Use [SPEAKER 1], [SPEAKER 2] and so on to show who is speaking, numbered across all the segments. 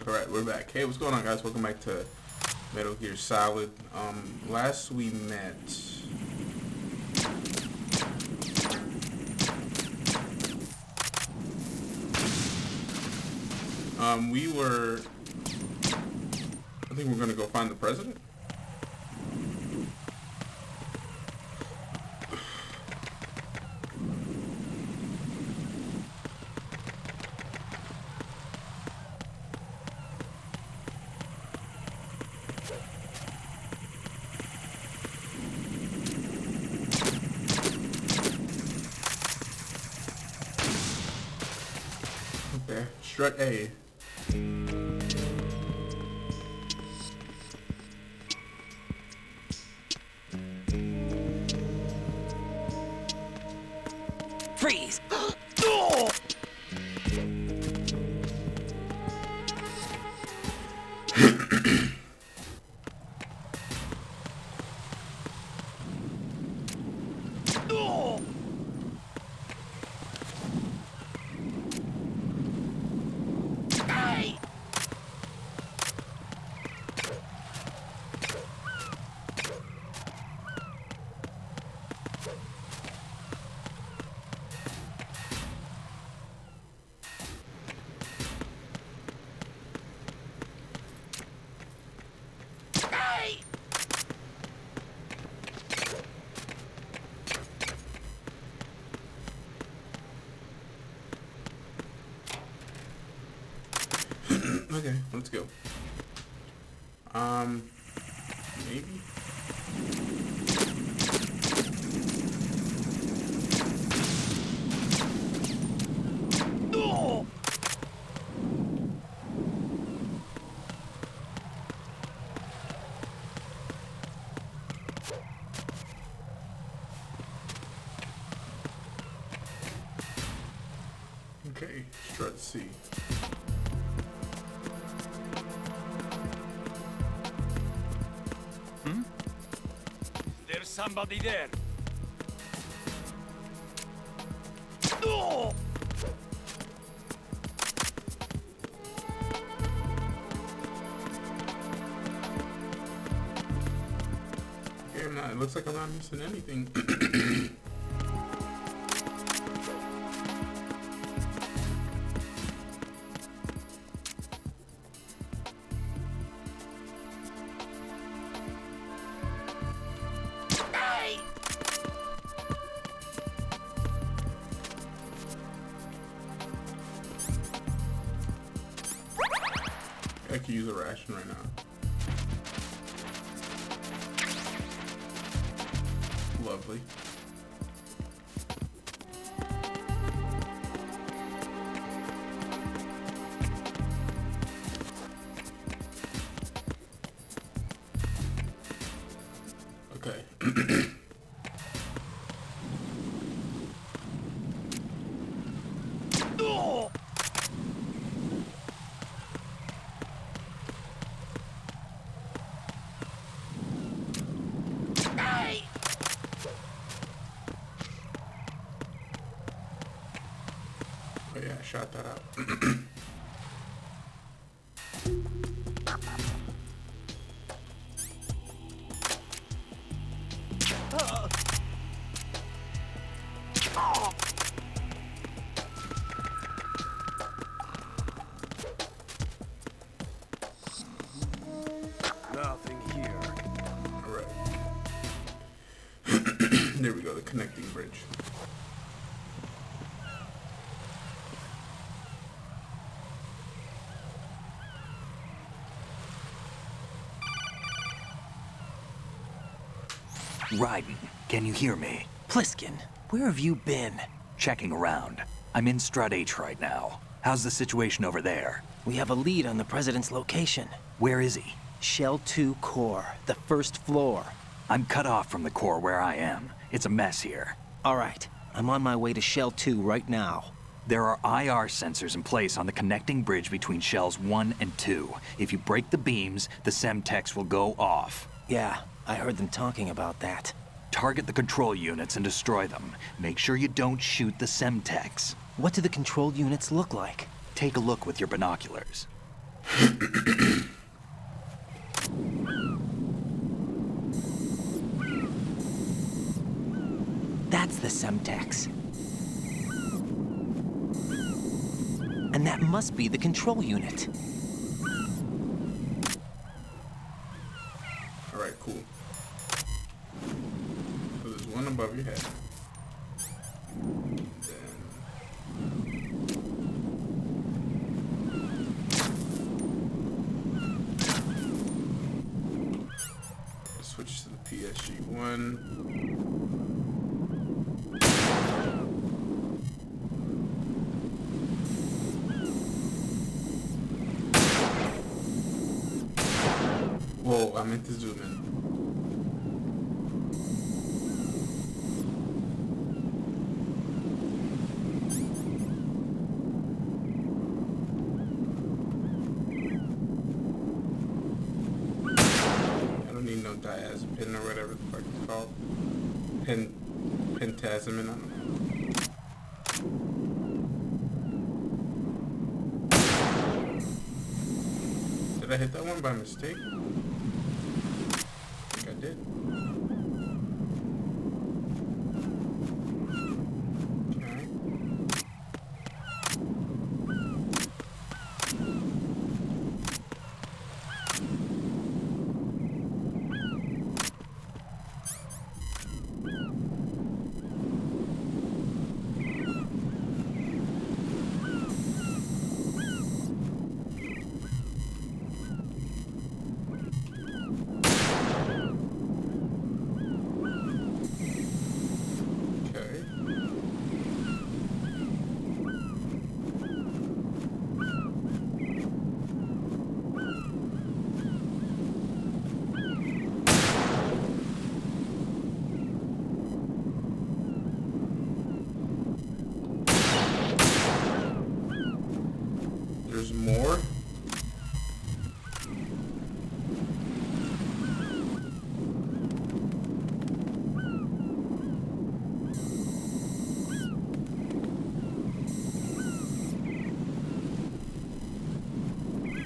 [SPEAKER 1] Alright, we're back. Hey, what's going on, guys? Welcome back to Metal Gear Solid. Last we met... we were... I think we're gonna go find the president. Okay, strut A.
[SPEAKER 2] Freeze!
[SPEAKER 1] Okay, let's go. Maybe? Okay, strut C.
[SPEAKER 2] There's somebody there.
[SPEAKER 1] Okay, it looks like I'm not missing anything. I could use a ration right now. Lovely. Okay. Oh yeah, I shot that out.
[SPEAKER 2] Nothing here.
[SPEAKER 1] Alright. There we go, the connecting bridge.
[SPEAKER 3] Raiden, can you hear me?
[SPEAKER 2] Pliskin, where have you been?
[SPEAKER 3] Checking around. I'm in Strut H right now. How's the situation over there?
[SPEAKER 2] We have a lead on the president's location.
[SPEAKER 3] Where is he?
[SPEAKER 2] Shell 2 core, the first floor.
[SPEAKER 3] I'm cut off from the core where I am. It's a mess here.
[SPEAKER 2] All right, I'm on my way to Shell 2 right now.
[SPEAKER 3] There are IR sensors in place on the connecting bridge between Shells 1 and 2. If you break the beams, the Semtex will go off.
[SPEAKER 2] Yeah, I heard them talking about that.
[SPEAKER 3] Target the control units and destroy them. Make sure you don't shoot the Semtex.
[SPEAKER 2] What do the control units look like?
[SPEAKER 3] Take a look with your binoculars.
[SPEAKER 2] That's the Semtex. And that must be the control unit.
[SPEAKER 1] Alright, cool. So there's one above your head. Switch to the PSG-1. Whoa, I meant to zoom in. I don't need no diazepam or whatever the fuck it's called. Pentazemin, I don't know. Did I hit that one by mistake? I think I did. Okay. There's more?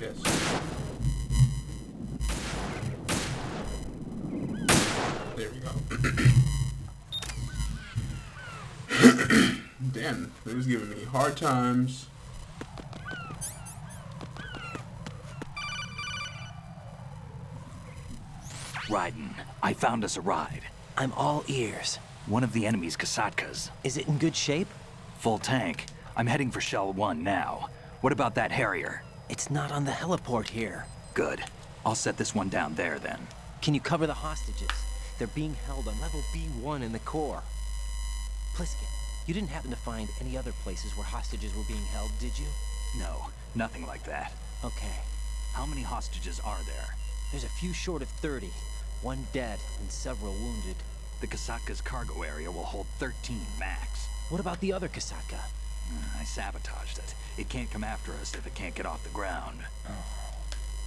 [SPEAKER 1] Yes. There we go. Damn, it was giving me hard times.
[SPEAKER 3] Raiden, I found us a ride.
[SPEAKER 2] I'm all ears.
[SPEAKER 3] One of the enemy's Kasatkas.
[SPEAKER 2] Is it in good shape?
[SPEAKER 3] Full tank. I'm heading for Shell 1 now. What about that Harrier?
[SPEAKER 2] It's not on the heliport here.
[SPEAKER 3] Good. I'll set this one down there then.
[SPEAKER 2] Can you cover the hostages? They're being held on level B1 in the core. Pliskin, you didn't happen to find any other places where hostages were being held, did you?
[SPEAKER 3] No, nothing like that.
[SPEAKER 2] Okay.
[SPEAKER 3] How many hostages are there?
[SPEAKER 2] There's a few short of 30. One dead and several wounded.
[SPEAKER 3] The Kasatka's cargo area will hold 13 max.
[SPEAKER 2] What about the other Kasatka?
[SPEAKER 3] I sabotaged it. It can't come after us if it can't get off the ground.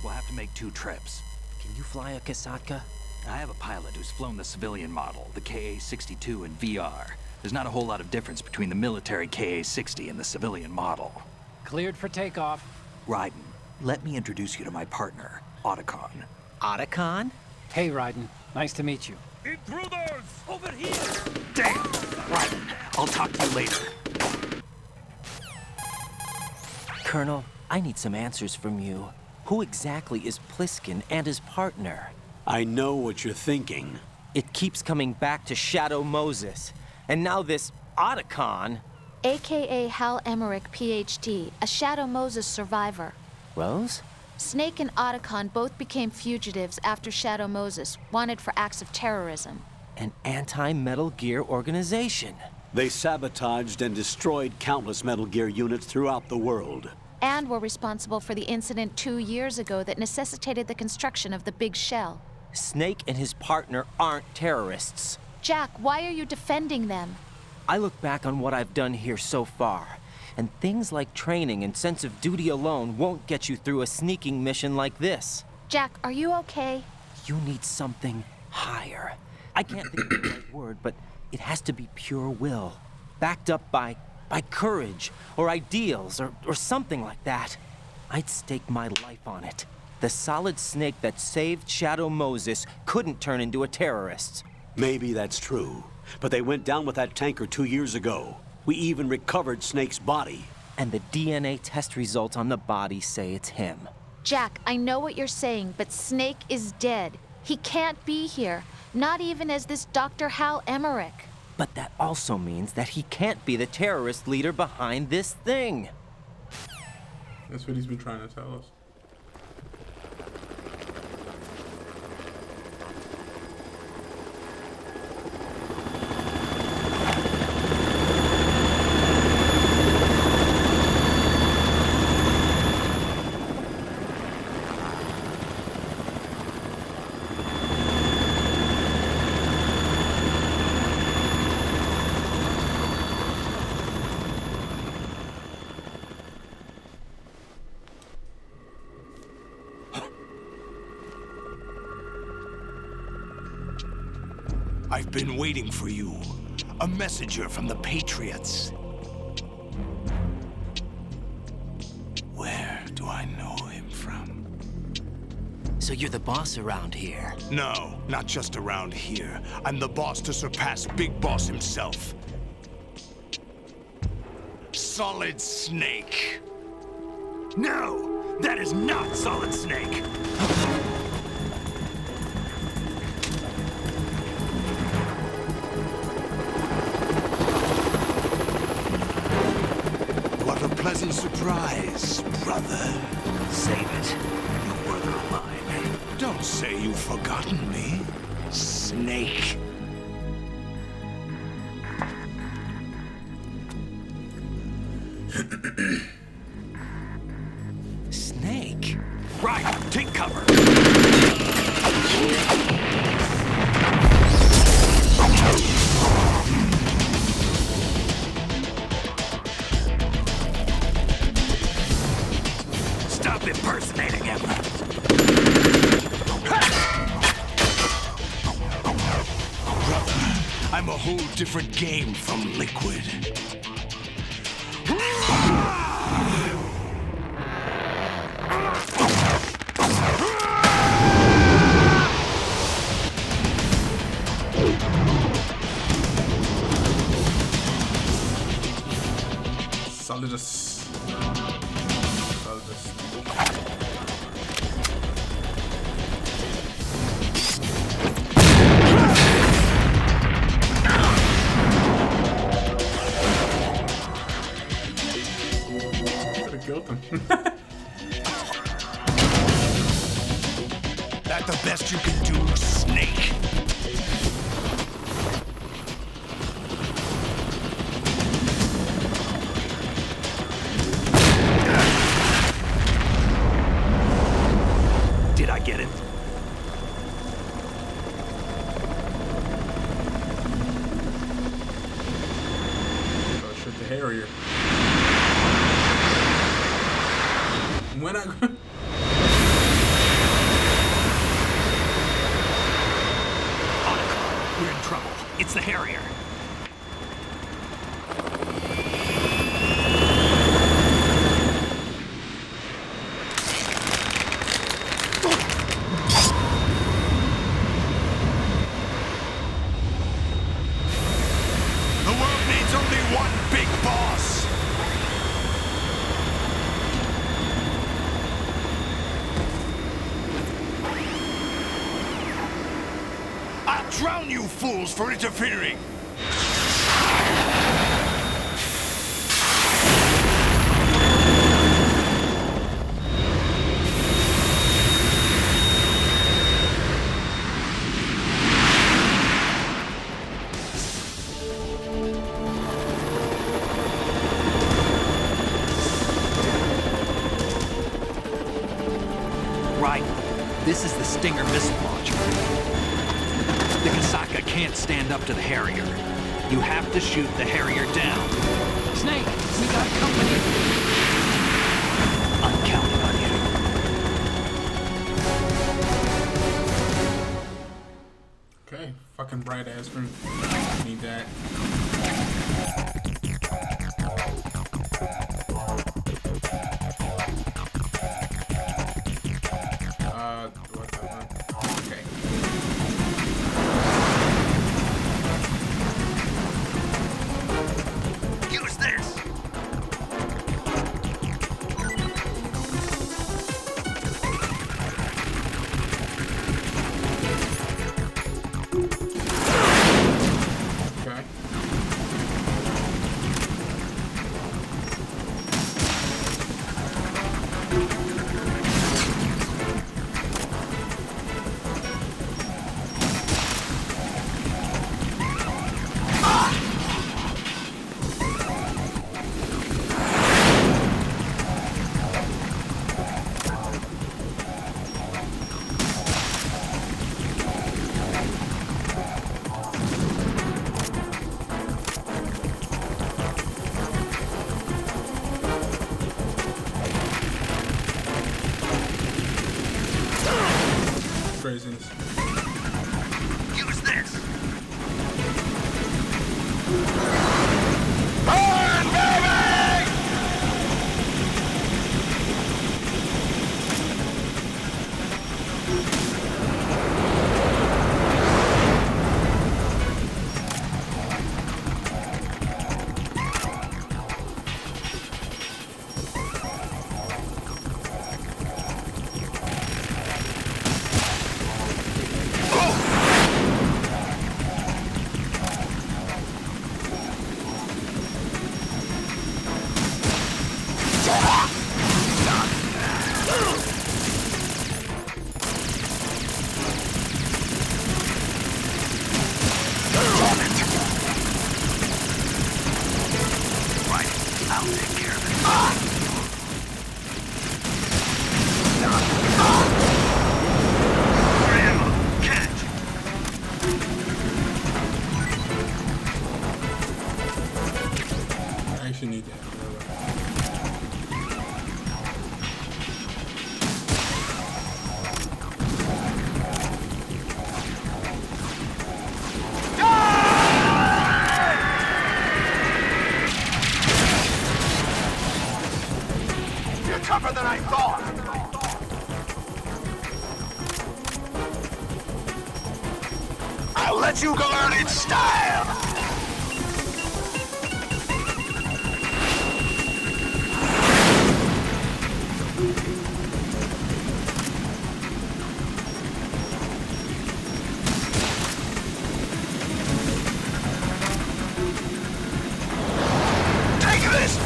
[SPEAKER 3] We'll have to make 2 trips.
[SPEAKER 2] Can you fly a Kasatka?
[SPEAKER 3] I have a pilot who's flown the civilian model, the KA-62 in VR. There's not a whole lot of difference between the military KA-60 and the civilian model.
[SPEAKER 4] Cleared for takeoff.
[SPEAKER 3] Raiden, let me introduce you to my partner, Otacon.
[SPEAKER 2] Otacon?
[SPEAKER 4] Hey, Raiden. Nice to meet you.
[SPEAKER 5] Intruders!
[SPEAKER 2] Over here!
[SPEAKER 3] Damn! Raiden, I'll talk to you later.
[SPEAKER 2] Colonel, I need some answers from you. Who exactly is Pliskin and his partner?
[SPEAKER 6] I know what you're thinking.
[SPEAKER 2] It keeps coming back to Shadow Moses. And now this Otacon.
[SPEAKER 7] AKA Hal Emmerich, PhD, a Shadow Moses survivor.
[SPEAKER 2] Rose?
[SPEAKER 7] Snake and Otacon both became fugitives after Shadow Moses, wanted for acts of terrorism.
[SPEAKER 2] An anti-Metal Gear organization.
[SPEAKER 6] They sabotaged and destroyed countless Metal Gear units throughout the world.
[SPEAKER 7] And were responsible for the incident 2 years ago that necessitated the construction of the Big Shell.
[SPEAKER 2] Snake and his partner aren't terrorists.
[SPEAKER 7] Jack, why are you defending them?
[SPEAKER 2] I look back on what I've done here so far, and things like training and sense of duty alone won't get you through a sneaking mission like this.
[SPEAKER 7] Jack, are you okay?
[SPEAKER 2] You need something higher. I can't think of the right word, but it has to be pure will, backed up by courage, or ideals, or something like that. I'd stake my life on it. The solid snake that saved Shadow Moses couldn't turn into a terrorist.
[SPEAKER 6] Maybe that's true, but they went down with that tanker 2 years ago. We even recovered Snake's body.
[SPEAKER 2] And the DNA test results on the body say it's him.
[SPEAKER 7] Jack, I know what you're saying, but Snake is dead. He can't be here, not even as this Dr. Hal Emmerich.
[SPEAKER 2] But that also means that he can't be the terrorist leader behind this thing.
[SPEAKER 1] That's what he's been trying to tell us.
[SPEAKER 5] I've been waiting for you. A messenger from the Patriots. Where do I know him from?
[SPEAKER 2] So you're the boss around here?
[SPEAKER 5] No, not just around here. I'm the boss to surpass Big Boss himself. Solid Snake.
[SPEAKER 3] No! That is not Solid Snake!
[SPEAKER 5] What a pleasant surprise, brother.
[SPEAKER 3] Save it. You work of mine.
[SPEAKER 5] Don't say you've forgotten me, Snake.
[SPEAKER 2] Snake?
[SPEAKER 3] Right, take cover. Stop impersonating him.
[SPEAKER 5] Brother, I'm a whole different game from Liquid.
[SPEAKER 1] Solidus. Solidus. Could have killed him.
[SPEAKER 5] That the best you can do, Snake?
[SPEAKER 3] Did I get it?
[SPEAKER 1] Oh shit, the Harrier. When I
[SPEAKER 3] We're in trouble. It's the Harrier.
[SPEAKER 5] The world needs only one big boss. I'll drown you fools for interfering.
[SPEAKER 3] Right. This is the Stinger missile launcher. The Kasaka can't stand up to the Harrier. You have to shoot the Harrier down.
[SPEAKER 4] Snake, we got company.
[SPEAKER 3] I'm counting on you.
[SPEAKER 1] Okay, fucking bright ass room. Need that. craziness.
[SPEAKER 5] Use this.
[SPEAKER 1] I actually need that.
[SPEAKER 5] You're tougher than I thought. I'll let you go learn its style. Take this.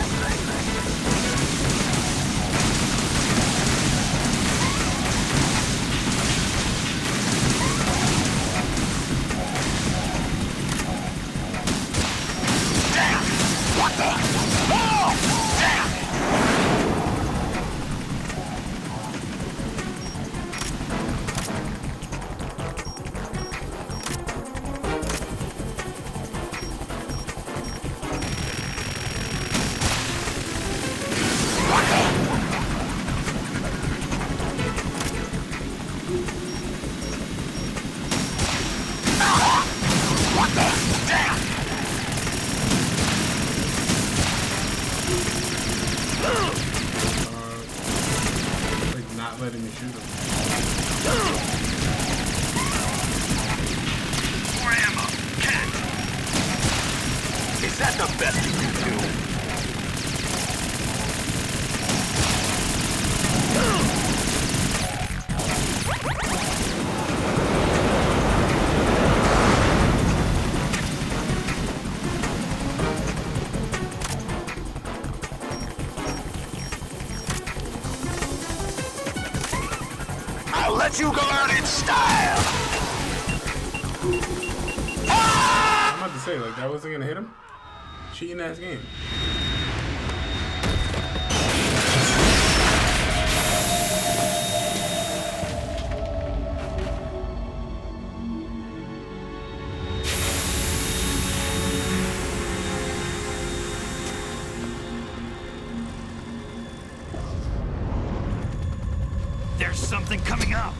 [SPEAKER 1] Like not letting me shoot him.
[SPEAKER 5] More ammo. Catch. Is that the best you can do? I'll let you go learn its style.
[SPEAKER 1] I'm about to say, like, that wasn't gonna hit him. Cheating ass game.
[SPEAKER 3] There's something coming up.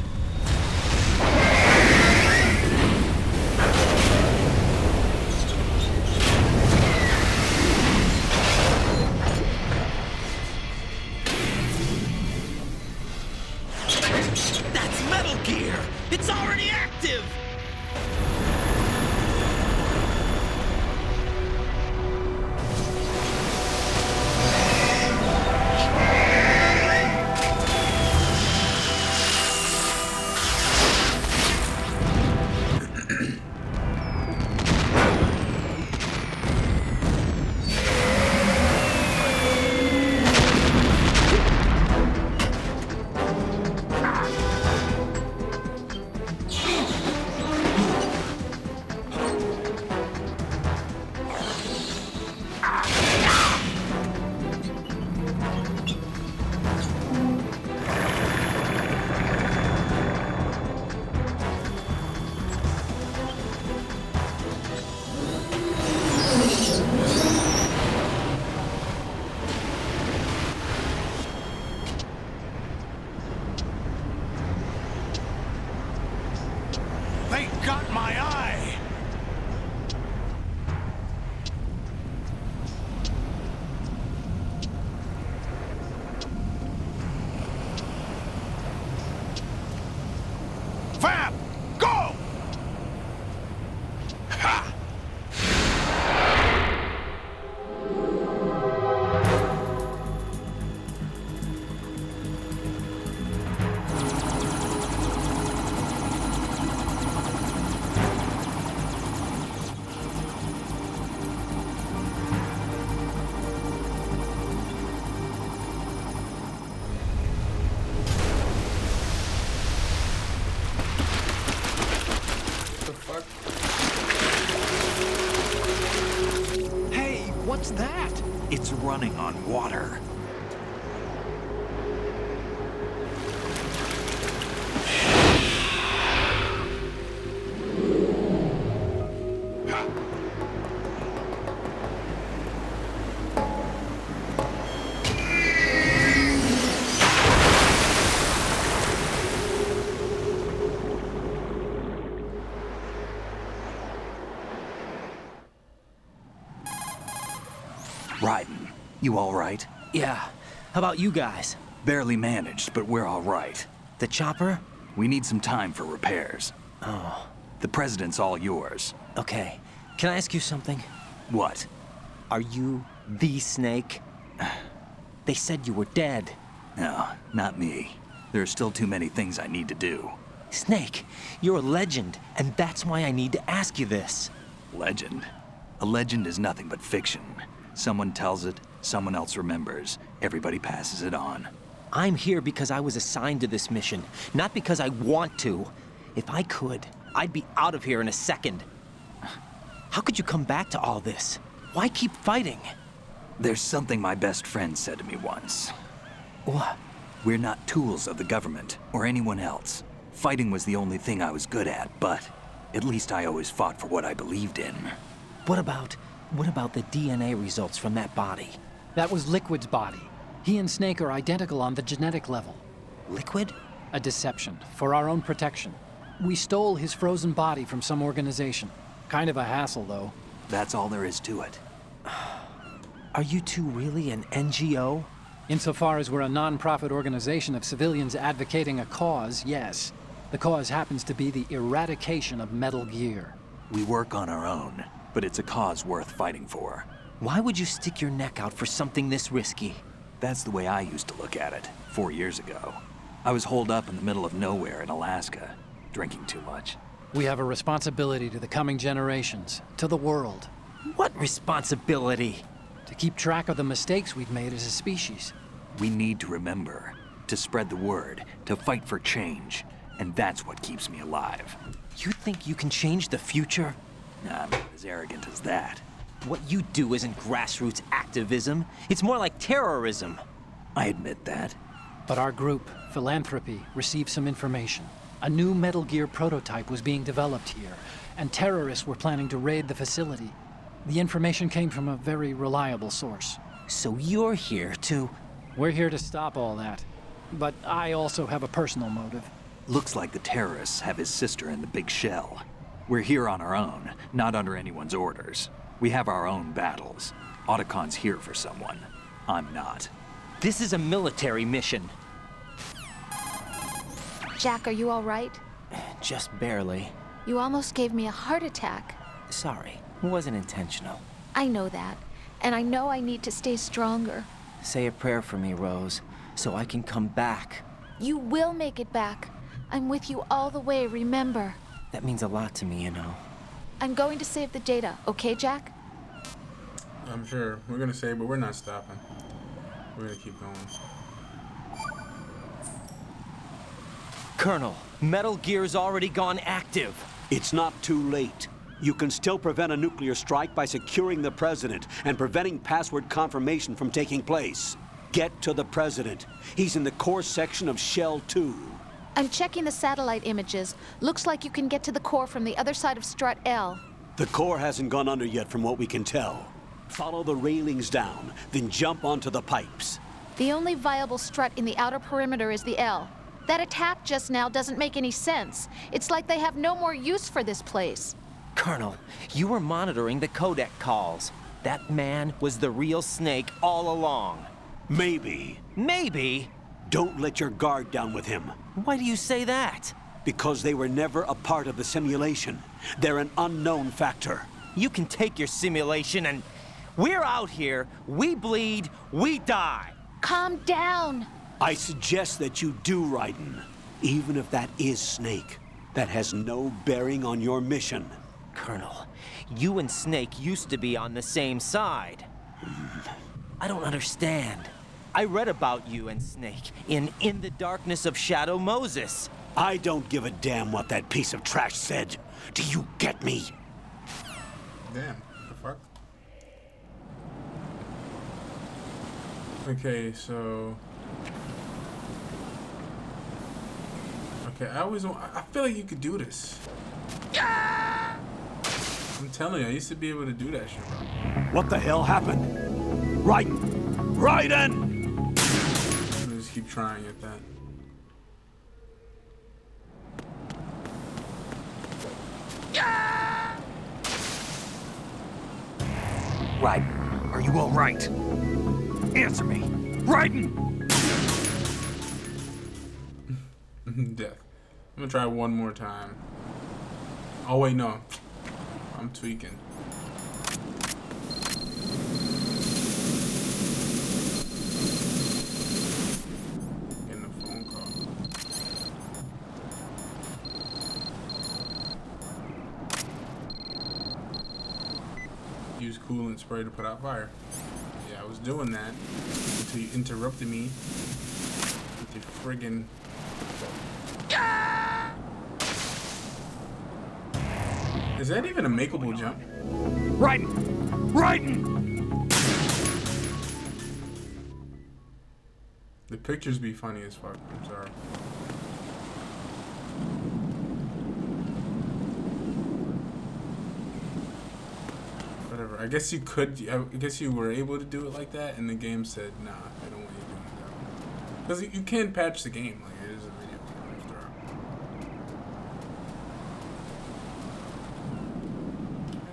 [SPEAKER 4] That's Metal Gear! It's already active!
[SPEAKER 5] got my eye! Fab! Go! Ha!
[SPEAKER 3] Hey, what's that? It's running on water. Raiden, you all right?
[SPEAKER 2] Yeah. How about you guys?
[SPEAKER 3] Barely managed, but we're all right.
[SPEAKER 2] The chopper?
[SPEAKER 3] We need some time for repairs.
[SPEAKER 2] Oh.
[SPEAKER 3] The president's all yours.
[SPEAKER 2] Okay. Can I ask you something?
[SPEAKER 3] What?
[SPEAKER 2] Are you the Snake? They said you were dead.
[SPEAKER 3] No, not me. There are still too many things I need to do.
[SPEAKER 2] Snake, you're a legend, and that's why I need to ask you this.
[SPEAKER 3] Legend? A legend is nothing but fiction. Someone tells it, someone else remembers. Everybody passes it on.
[SPEAKER 2] I'm here because I was assigned to this mission, not because I want to. If I could, I'd be out of here in a second. How could you come back to all this? Why keep fighting?
[SPEAKER 3] There's something my best friend said to me once.
[SPEAKER 2] What?
[SPEAKER 3] We're not tools of the government or anyone else. Fighting was the only thing I was good at, but at least I always fought for what I believed in.
[SPEAKER 2] What about the DNA results from that body?
[SPEAKER 8] That was Liquid's body. He and Snake are identical on the genetic level.
[SPEAKER 2] Liquid?
[SPEAKER 8] A deception, for our own protection. We stole his frozen body from some organization. Kind of a hassle, though.
[SPEAKER 3] That's all there is to it.
[SPEAKER 2] Are you two really an NGO?
[SPEAKER 8] Insofar as we're a non-profit organization of civilians advocating a cause, yes. The cause happens to be the eradication of Metal Gear.
[SPEAKER 3] We work on our own, but it's a cause worth fighting for.
[SPEAKER 2] Why would you stick your neck out for something this risky?
[SPEAKER 3] That's the way I used to look at it, 4 years ago. I was holed up in the middle of nowhere in Alaska, drinking too much.
[SPEAKER 8] We have a responsibility to the coming generations, to the world.
[SPEAKER 2] What responsibility?
[SPEAKER 8] To keep track of the mistakes we've made as a species.
[SPEAKER 3] We need to remember, to spread the word, to fight for change. And that's what keeps me alive.
[SPEAKER 2] You think you can change the future?
[SPEAKER 3] I'm not as arrogant as that.
[SPEAKER 2] What you do isn't grassroots activism. It's more like terrorism.
[SPEAKER 3] I admit that.
[SPEAKER 8] But our group, Philanthropy, received some information. A new Metal Gear prototype was being developed here, and terrorists were planning to raid the facility. The information came from a very reliable source.
[SPEAKER 2] So you're here to...
[SPEAKER 8] We're here to stop all that. But I also have a personal motive.
[SPEAKER 3] Looks like the terrorists have his sister in the big shell. We're here on our own, not under anyone's orders. We have our own battles. Otacon's here for someone. I'm not.
[SPEAKER 2] This is a military mission.
[SPEAKER 7] Jack, are you all right?
[SPEAKER 2] Just barely.
[SPEAKER 7] You almost gave me a heart attack.
[SPEAKER 2] Sorry, it wasn't intentional.
[SPEAKER 7] I know that, and I know I need to stay stronger.
[SPEAKER 2] Say a prayer for me, Rose, so I can come back.
[SPEAKER 7] You will make it back. I'm with you all the way, remember.
[SPEAKER 2] That means a lot to me, you know.
[SPEAKER 7] I'm going to save the data, okay, Jack?
[SPEAKER 1] I'm sure. We're gonna save, but we're not stopping. We're gonna keep going.
[SPEAKER 2] Colonel, Metal Gear's already gone active.
[SPEAKER 6] It's not too late. You can still prevent a nuclear strike by securing the president and preventing password confirmation from taking place. Get to the president. He's in the core section of Shell 2.
[SPEAKER 7] I'm checking the satellite images. Looks like you can get to the core from the other side of Strut L.
[SPEAKER 6] The core hasn't gone under yet from what we can tell. Follow the railings down, then jump onto the pipes.
[SPEAKER 7] The only viable strut in the outer perimeter is the L. That attack just now doesn't make any sense. It's like they have no more use for this place.
[SPEAKER 2] Colonel, you were monitoring the codec calls. That man was the real Snake all along.
[SPEAKER 6] Maybe.
[SPEAKER 2] Maybe?
[SPEAKER 6] Don't let your guard down with him.
[SPEAKER 2] Why do you say that?
[SPEAKER 6] Because they were never a part of the simulation. They're an unknown factor.
[SPEAKER 2] You can take your simulation and... We're out here, we bleed, we die.
[SPEAKER 7] Calm down.
[SPEAKER 6] I suggest that you do, Raiden. Even if that is Snake. That has no bearing on your mission.
[SPEAKER 2] Colonel, you and Snake used to be on the same side. I don't understand. I read about you and Snake in the Darkness of Shadow Moses.
[SPEAKER 6] I don't give a damn what that piece of trash said. Do you get me?
[SPEAKER 1] Damn, the fuck? Okay, so... Okay, I feel like you could do this. I'm telling you, I used to be able to do that shit, bro.
[SPEAKER 6] What the hell happened? Raiden! Raiden!
[SPEAKER 1] I'm gonna just keep trying at that.
[SPEAKER 3] Raiden, are you all right? Answer me. Raiden!
[SPEAKER 1] Death. I'm gonna try one more time. Oh wait, no. I'm tweaking. Getting a phone call. Use coolant spray to put out fire. Yeah, I was doing that until you interrupted me with your friggin'... Is that even a makeable jump?
[SPEAKER 3] Raiden! Raiden!
[SPEAKER 1] The pictures be funny as fuck. I'm sorry. Whatever. I guess you could. I guess you were able to do it like that, and the game said, "Nah, I don't want you doing that." Because you can patch the game. Like it is a video game after all.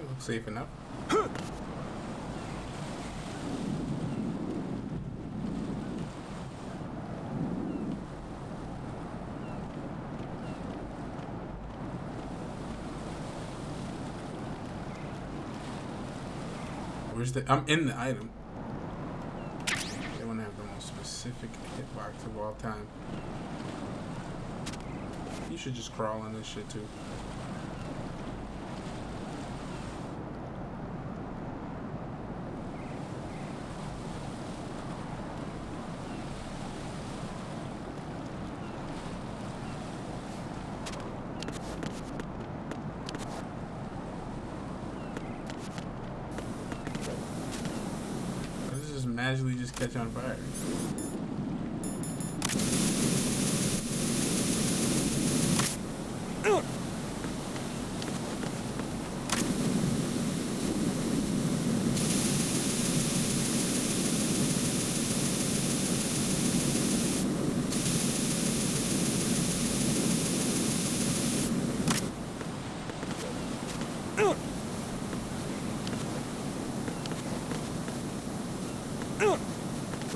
[SPEAKER 1] It looks safe enough. Where's the... I'm in the item. They want to have the most specific hitbox of all time. You should just crawl in this shit too. Magically just catch on fire.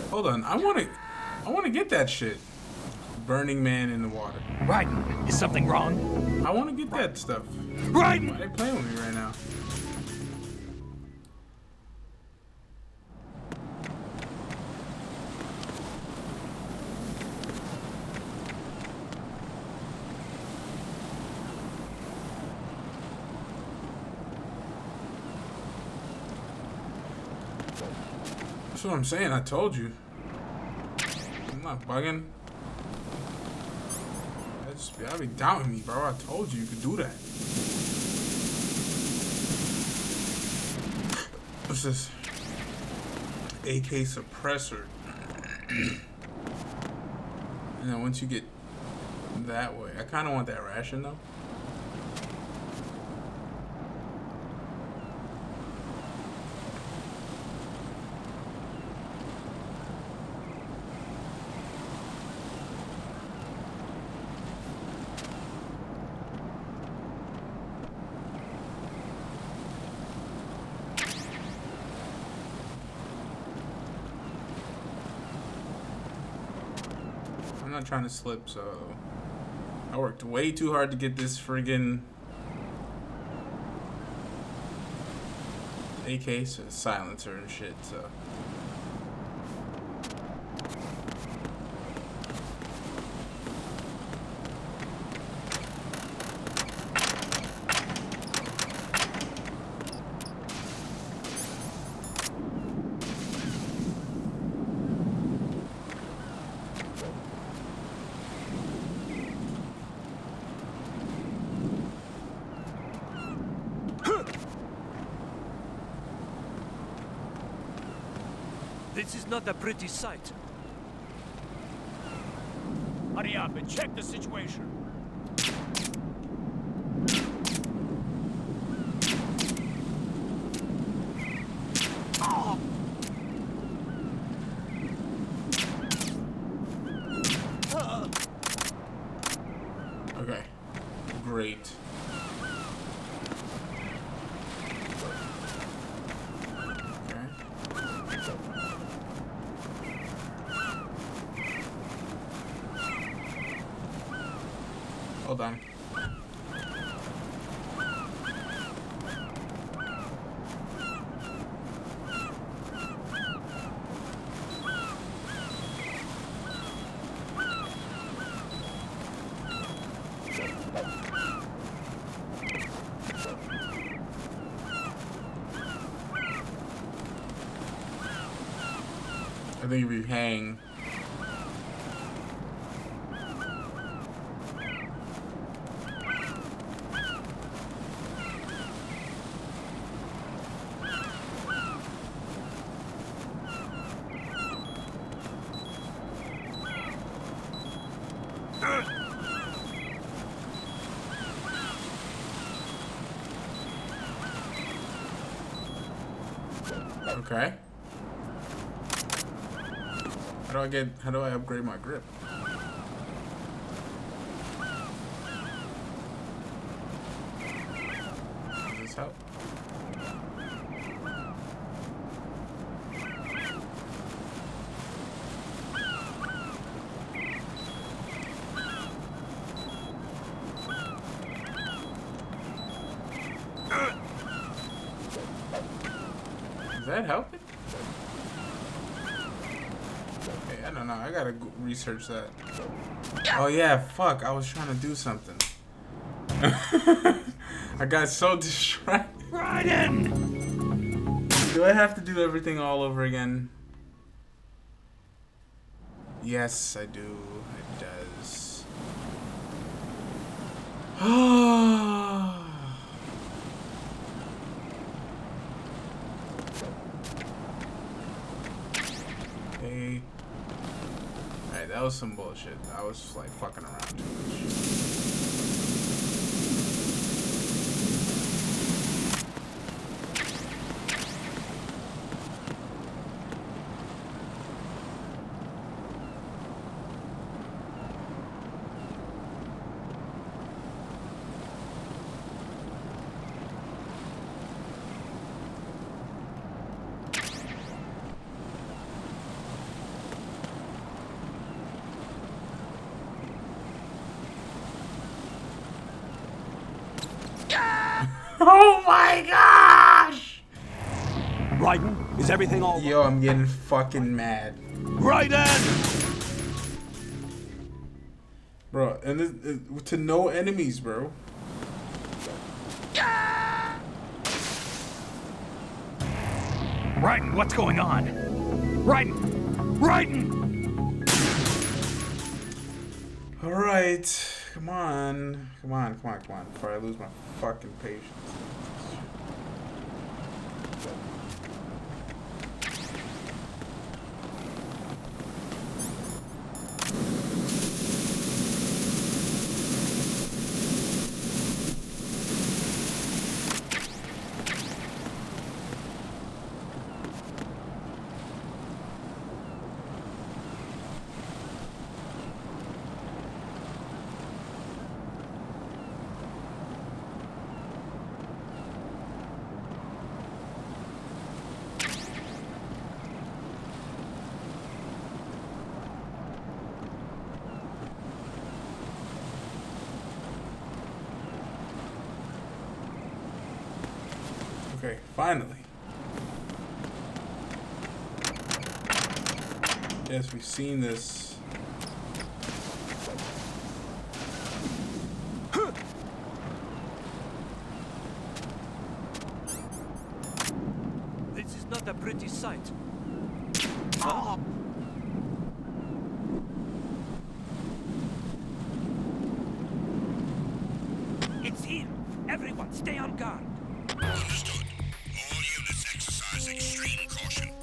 [SPEAKER 1] Hold on, I want to get that shit. Burning Man in the water.
[SPEAKER 3] Raiden, is something wrong?
[SPEAKER 1] I want to get that stuff.
[SPEAKER 3] Raiden!
[SPEAKER 1] Why are they playing with me right now? That's what I'm saying. I told you. I'm not bugging. Y'all be doubting me, bro. I told you could do that. What's this? AK suppressor. And then once you get that way, I kind of want that ration though. not trying to slip, so I worked way too hard to get this friggin' AK silencer and shit, so.
[SPEAKER 4] This is not a pretty sight.
[SPEAKER 9] Hurry up and check the situation.
[SPEAKER 1] Okay. Great. Hold on. I think if you hang. Okay. How do I upgrade my grip? Does this help? Is that helping? Okay, I don't know. I gotta research that. Oh yeah, fuck. I was trying to do something. I got so distracted.
[SPEAKER 4] Raiden!
[SPEAKER 1] Do I have to do everything all over again? Yes, I do. It does. Okay. Alright, that was some bullshit. I was like fucking around too much. Oh my gosh!
[SPEAKER 6] Raiden, is everything all right?
[SPEAKER 1] Yo, I'm getting fucking mad.
[SPEAKER 5] Raiden!
[SPEAKER 1] Bro, and this, to no enemies, bro.
[SPEAKER 3] Raiden, what's going on? Raiden! Raiden!
[SPEAKER 1] Alright. Come on. Come on, come on, come on. Before I lose my fucking patience. Okay, finally. Yes, we've seen this.
[SPEAKER 4] This is not a pretty sight. It's him! Everyone, stay on guard!
[SPEAKER 5] Understood. All units exercise extreme caution.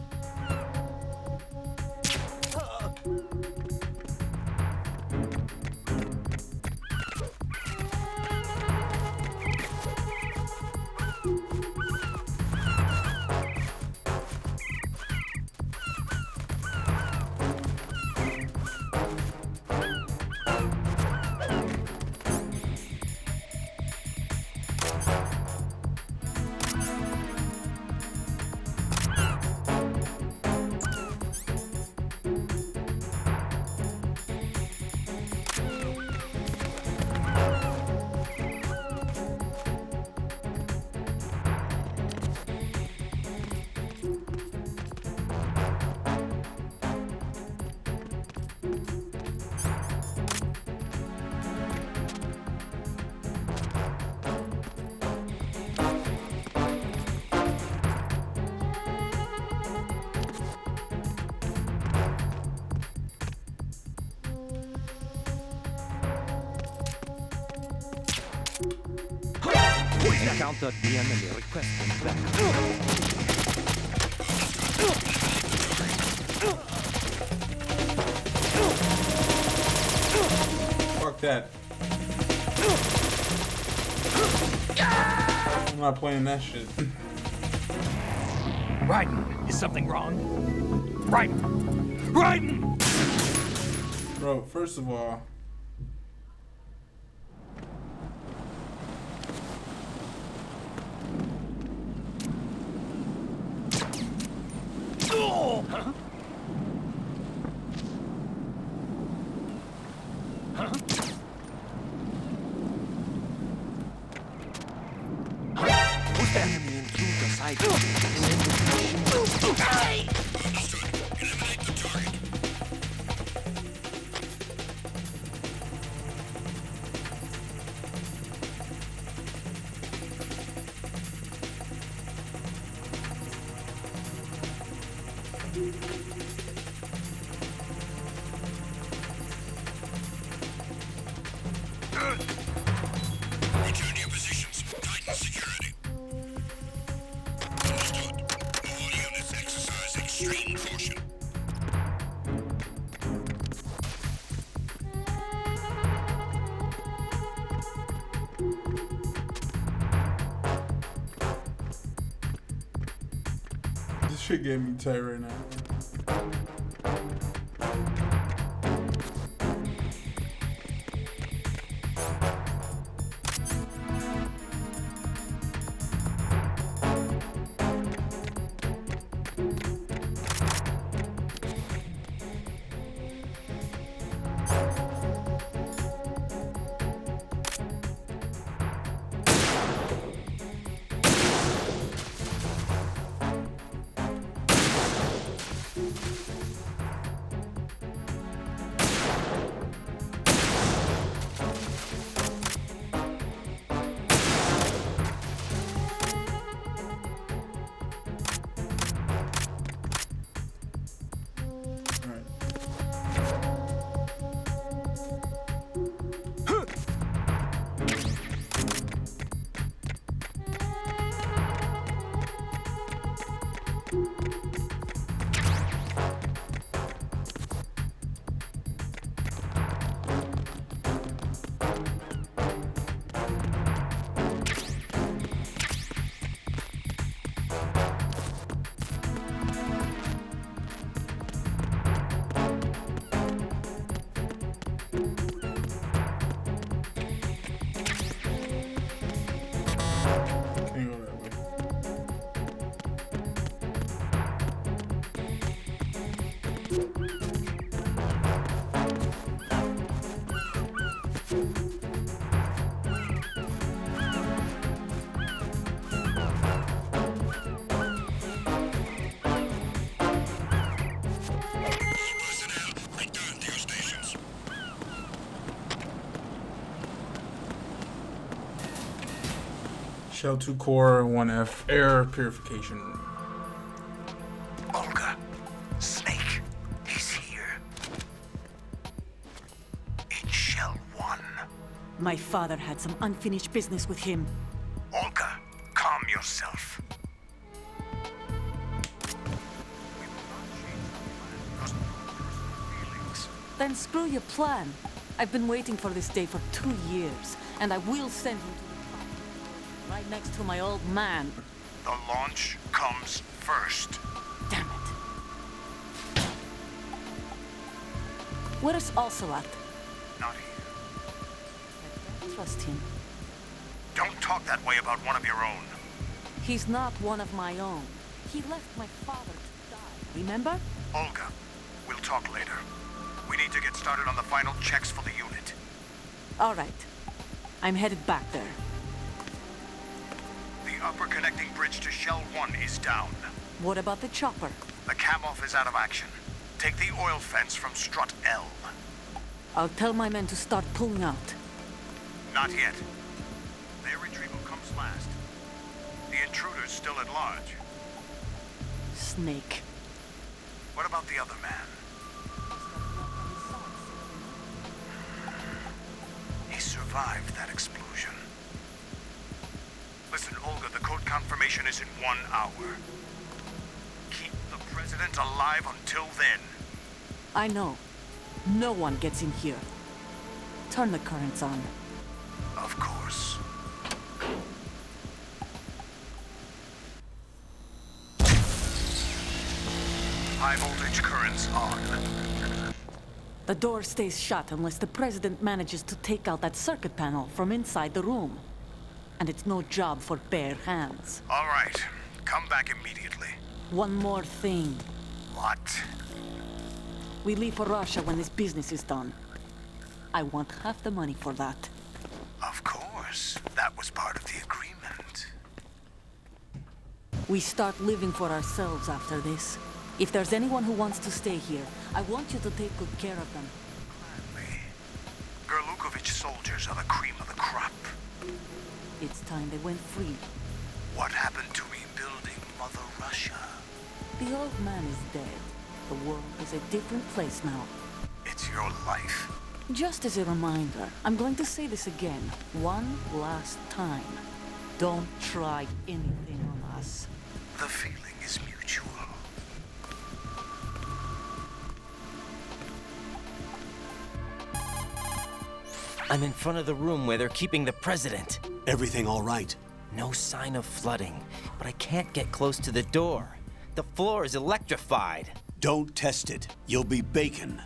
[SPEAKER 2] Encountered the enemy requesting back.
[SPEAKER 1] Fuck that. I'm not playing that shit.
[SPEAKER 3] Raiden, is something wrong? Raiden! Raiden!
[SPEAKER 1] Bro, first of all,
[SPEAKER 2] Enemy intruder sighted.
[SPEAKER 5] Eliminate the target. Return to your positions. Tighten security. Understood. All units exercise extreme caution.
[SPEAKER 1] this shit gave me tight right now. Shell 2 core, 1F air purification room.
[SPEAKER 5] Olga, Snake, he's here. In Shell 1.
[SPEAKER 10] My father had some unfinished business with him.
[SPEAKER 5] Olga, calm yourself.
[SPEAKER 10] Then screw your plan. I've been waiting for this day for 2 years, and I will send him to the top, right next to my old man.
[SPEAKER 5] The launch comes first.
[SPEAKER 10] Damn it. Where's Ocelot?
[SPEAKER 5] Not here.
[SPEAKER 10] I don't trust him.
[SPEAKER 5] Don't talk that way about one of your own.
[SPEAKER 10] He's not one of my own. He left my father to die, remember?
[SPEAKER 5] Olga, we'll talk later. We need to get started on the final checks for the unit.
[SPEAKER 10] All right. I'm headed back there.
[SPEAKER 5] The upper connecting bridge to Shell 1 is down.
[SPEAKER 10] What about the chopper?
[SPEAKER 5] The cam-off is out of action. Take the oil fence from strut L.
[SPEAKER 10] I'll tell my men to start pulling out.
[SPEAKER 5] Not yet. Their retrieval comes last. The intruder's still at large.
[SPEAKER 10] Snake.
[SPEAKER 5] What about the other man? He survived that explosion. Listen, Olga, the code confirmation is in 1 hour. Keep the president alive until then.
[SPEAKER 10] I know. No one gets in here. Turn the currents on.
[SPEAKER 5] Of course. High voltage currents on.
[SPEAKER 10] The door stays shut unless the president manages to take out that circuit panel from inside the room. And it's no job for bare hands.
[SPEAKER 5] All right. Come back immediately.
[SPEAKER 10] One more thing.
[SPEAKER 5] What?
[SPEAKER 10] We leave for Russia when this business is done. I want half the money for that.
[SPEAKER 5] Of course. That was part of the agreement.
[SPEAKER 10] We start living for ourselves after this. If there's anyone who wants to stay here, I want you to take good care of them.
[SPEAKER 5] Gladly. Gerlukovich soldiers are the cream of the crop.
[SPEAKER 10] It's time they went free.
[SPEAKER 5] What happened to rebuilding Mother Russia?
[SPEAKER 10] The old man is dead. The world is a different place now.
[SPEAKER 5] It's your life.
[SPEAKER 10] Just as a reminder, I'm going to say this again, one last time. Don't try anything on us.
[SPEAKER 5] The feeling is mutual.
[SPEAKER 2] I'm in front of the room where they're keeping the president.
[SPEAKER 6] Everything all right?
[SPEAKER 2] No sign of flooding, but I can't get close to the door. The floor is electrified.
[SPEAKER 6] Don't test it. You'll be bacon.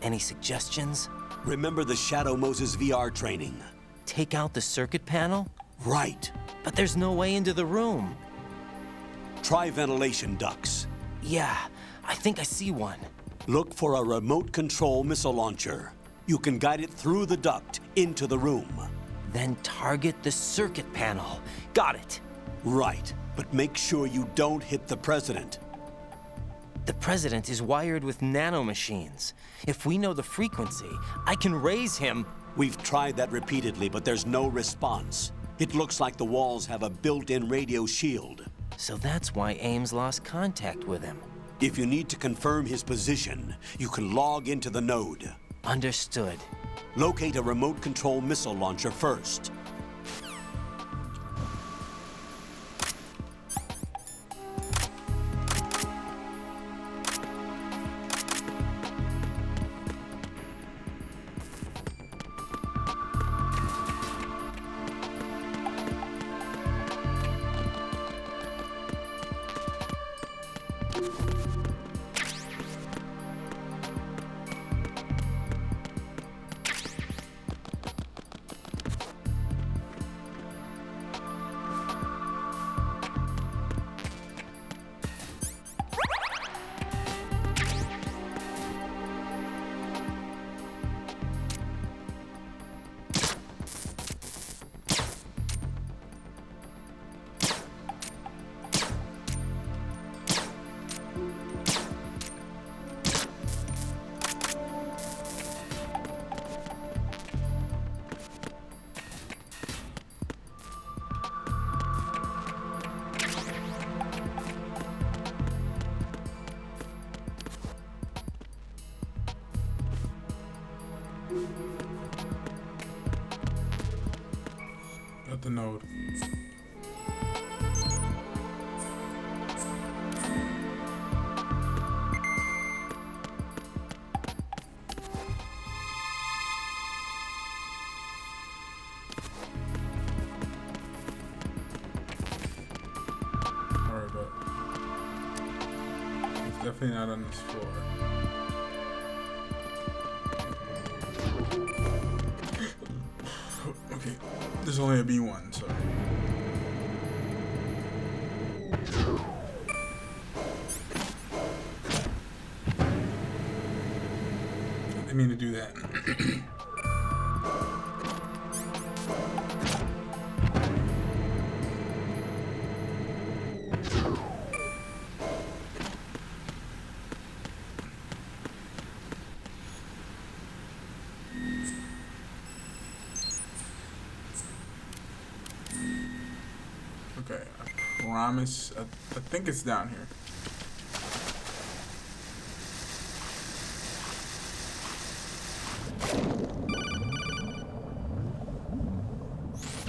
[SPEAKER 2] Any suggestions?
[SPEAKER 6] Remember the Shadow Moses VR training?
[SPEAKER 2] Take out the circuit panel?
[SPEAKER 6] Right.
[SPEAKER 2] But there's no way into the room.
[SPEAKER 6] Try ventilation ducts.
[SPEAKER 2] Yeah, I think I see one.
[SPEAKER 6] Look for a remote control missile launcher. You can guide it through the duct into the room.
[SPEAKER 2] Then target the circuit panel. Got it.
[SPEAKER 6] Right, but make sure you don't hit the president.
[SPEAKER 2] The president is wired with nanomachines. If we know the frequency, I can raise him.
[SPEAKER 6] We've tried that repeatedly, but there's no response. It looks like the walls have a built-in radio shield.
[SPEAKER 2] So that's why Ames lost contact with him.
[SPEAKER 6] If you need to confirm his position, you can log into the node.
[SPEAKER 2] Understood.
[SPEAKER 6] Locate a remote control missile launcher first.
[SPEAKER 1] the node. Alright, but it's definitely not on this floor. Okay, there's only a B1, so. I didn't mean to do that. Okay, I promise. I think it's down here.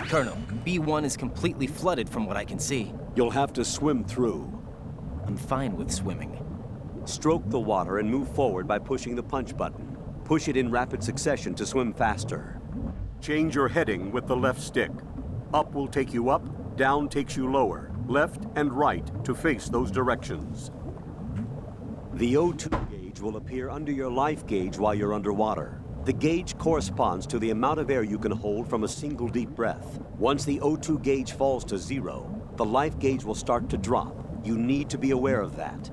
[SPEAKER 2] Colonel, B1 is completely flooded from what I can see.
[SPEAKER 6] You'll have to swim through.
[SPEAKER 2] I'm fine with swimming.
[SPEAKER 6] Stroke the water and move forward by pushing the punch button. Push it in rapid succession to swim faster. Change your heading with the left stick. Up will take you up, down takes you lower, left and right to face those directions. The O2 gauge will appear under your life gauge while you're underwater. The gauge corresponds to the amount of air you can hold from a single deep breath. Once the O2 gauge falls to 0, the life gauge will start to drop. You need to be aware of that.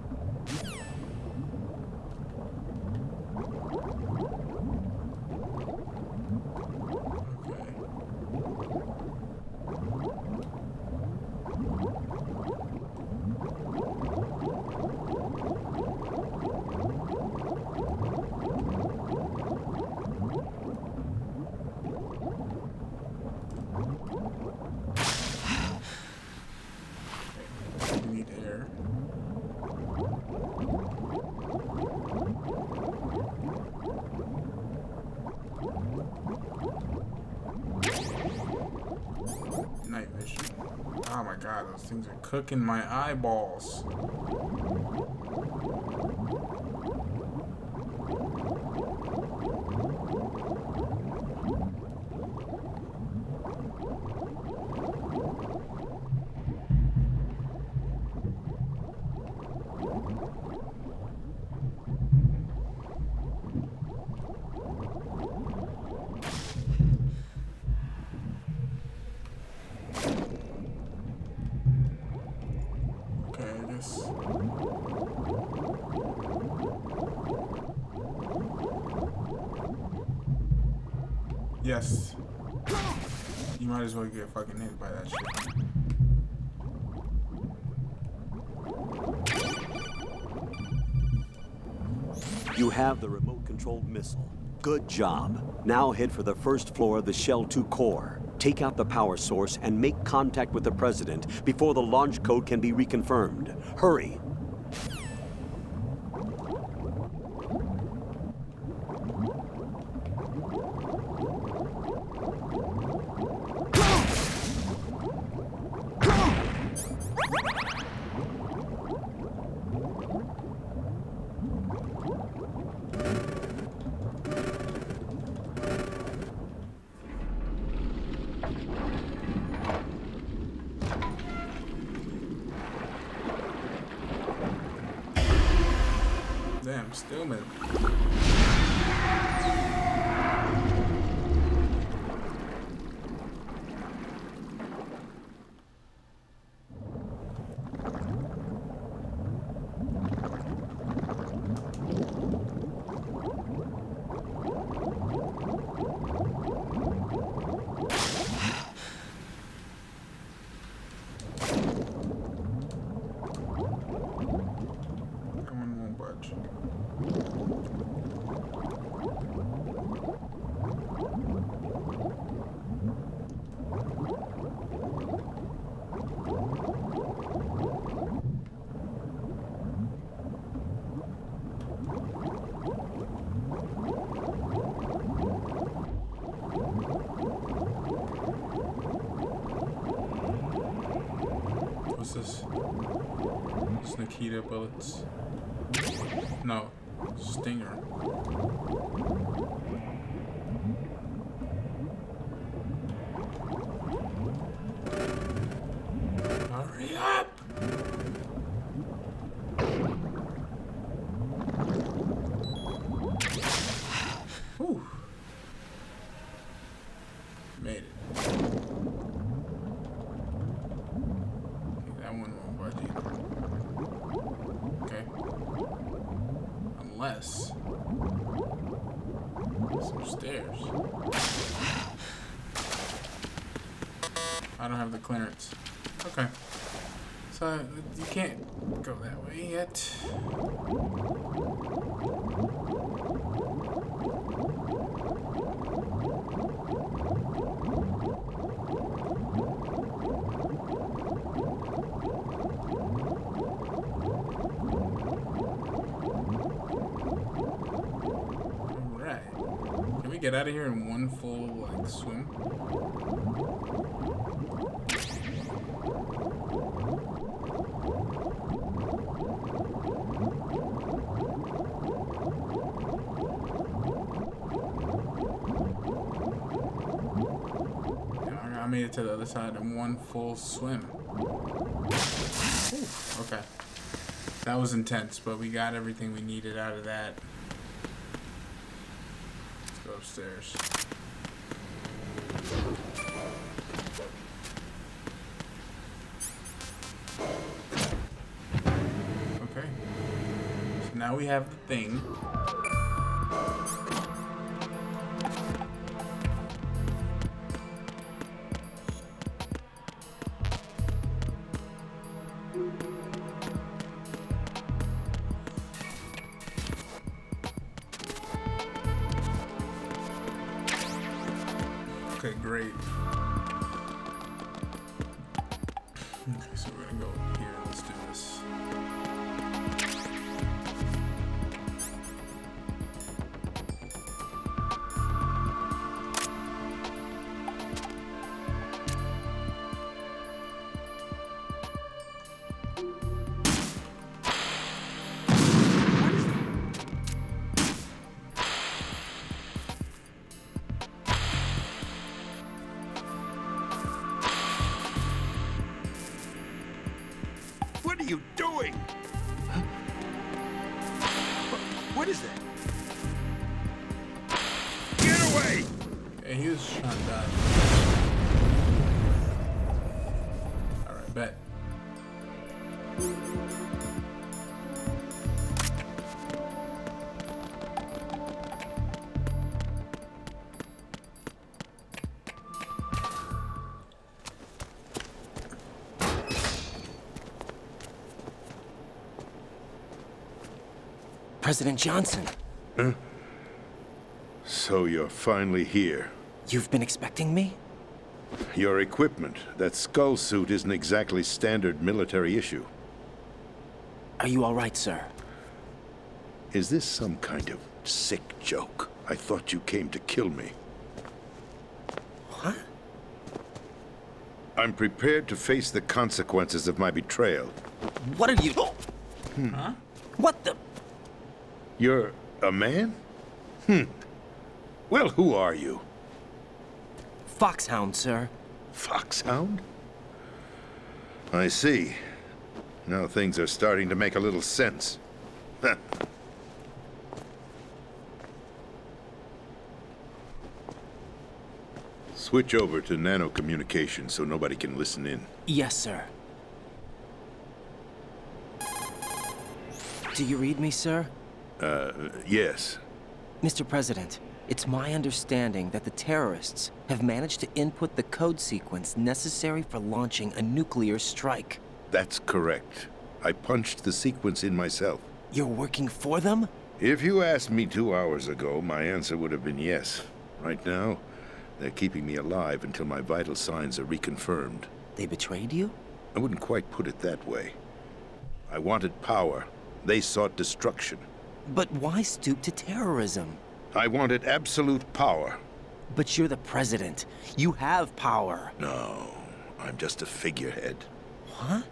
[SPEAKER 1] We need air. Night vision. Oh my god, those things are cooking my eyeballs. Yes. You might as well get fucking hit by that shit.
[SPEAKER 6] You have the remote-controlled missile. Good job. Now head for the first floor of the Shell 2 core. Take out the power source and make contact with the President before the launch code can be reconfirmed. Hurry.
[SPEAKER 1] Damn, Stillman. this? It's Nikita bullets. No, Stinger. Hurry up! Whew. Made it. That one won't budge either. Okay. Unless some stairs. I don't have the clearance. Okay. So you can't go that way yet. Get out of here in one full like swim. I made it to the other side in one full swim. Ooh, okay, that was intense, but we got everything we needed out of that. Go upstairs. Okay. So now we have the thing. Okay, great. Okay, so we're gonna go here. Let's do this.
[SPEAKER 5] What are you doing? Huh? What is that? Get away!
[SPEAKER 1] Yeah, he was trying to die. Alright, bet.
[SPEAKER 2] President Johnson.
[SPEAKER 11] Huh? So you're finally here.
[SPEAKER 2] You've been expecting me?
[SPEAKER 11] Your equipment, that skull suit, isn't exactly standard military issue.
[SPEAKER 2] Are you all right, sir?
[SPEAKER 11] Is this some kind of sick joke? I thought you came to kill me.
[SPEAKER 2] What?
[SPEAKER 11] I'm prepared to face the consequences of my betrayal.
[SPEAKER 2] What are you...
[SPEAKER 1] Huh?
[SPEAKER 2] What the...
[SPEAKER 11] You're a man? Well, who are you?
[SPEAKER 2] Foxhound, sir.
[SPEAKER 11] Foxhound? I see. Now things are starting to make a little sense. Switch over to nano-communication so nobody can listen in.
[SPEAKER 2] Yes, sir. Do you read me, sir?
[SPEAKER 11] Yes.
[SPEAKER 2] Mr. President, it's my understanding that the terrorists have managed to input the code sequence necessary for launching a nuclear strike.
[SPEAKER 11] That's correct. I punched the sequence in myself.
[SPEAKER 2] You're working for them?
[SPEAKER 11] If you asked me 2 hours ago, my answer would have been yes. Right now, they're keeping me alive until my vital signs are reconfirmed.
[SPEAKER 2] They betrayed you?
[SPEAKER 11] I wouldn't quite put it that way. I wanted power. They sought destruction.
[SPEAKER 2] But why stoop to terrorism?
[SPEAKER 11] I wanted absolute power.
[SPEAKER 2] But you're the president. You have power.
[SPEAKER 11] No, I'm just a figurehead.
[SPEAKER 2] What?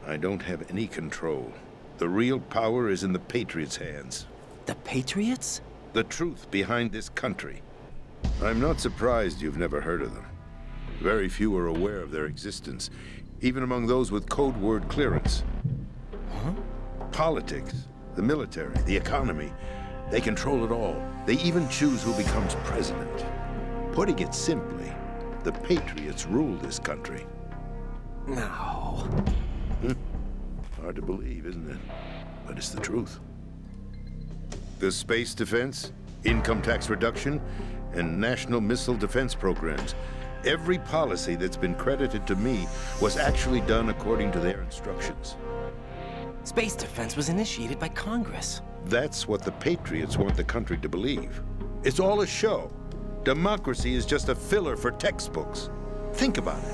[SPEAKER 11] I don't have any control. The real power is in the Patriots' hands.
[SPEAKER 2] The Patriots?
[SPEAKER 11] The truth behind this country. I'm not surprised you've never heard of them. Very few are aware of their existence, even among those with code word clearance.
[SPEAKER 2] Huh?
[SPEAKER 11] Politics, the military, the economy, they control it all. They even choose who becomes president. Putting it simply, the Patriots rule this country.
[SPEAKER 2] No.
[SPEAKER 11] Hard to believe, isn't it? But it's the truth. The space defense, income tax reduction, and national missile defense programs. Every policy that's been credited to me was actually done according to their instructions.
[SPEAKER 2] Space defense was initiated by Congress.
[SPEAKER 11] That's what the Patriots want the country to believe. It's all a show. Democracy is just a filler for textbooks. Think about it.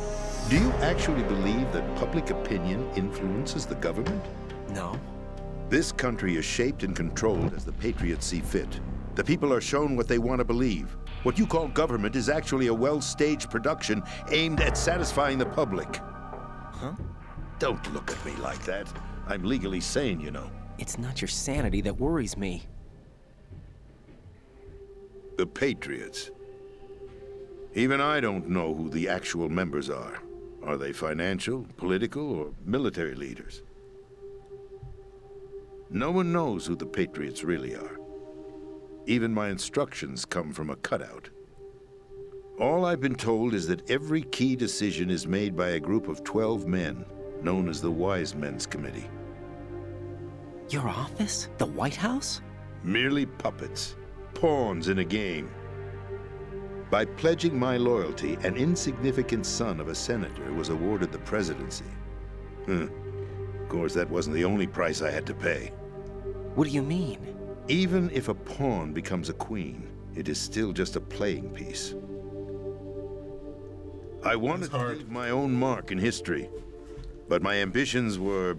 [SPEAKER 11] Do you actually believe that public opinion influences the government?
[SPEAKER 2] No.
[SPEAKER 11] This country is shaped and controlled as the Patriots see fit. The people are shown what they want to believe. What you call government is actually a well-staged production aimed at satisfying the public.
[SPEAKER 2] Huh?
[SPEAKER 11] Don't look at me like that. I'm legally sane, you know.
[SPEAKER 2] It's not your sanity that worries me.
[SPEAKER 11] The Patriots. Even I don't know who the actual members are. Are they financial, political, or military leaders? No one knows who the Patriots really are. Even my instructions come from a cutout. All I've been told is that every key decision is made by a group of 12 men, known as the Wise Men's Committee.
[SPEAKER 2] Your office? The White House?
[SPEAKER 11] Merely puppets, pawns in a game. By pledging my loyalty, an insignificant son of a senator was awarded the presidency. Of course, that wasn't the only price I had to pay.
[SPEAKER 2] What do you mean?
[SPEAKER 11] Even if a pawn becomes a queen, it is still just a playing piece. I wanted to leave my own mark in history, but my ambitions were...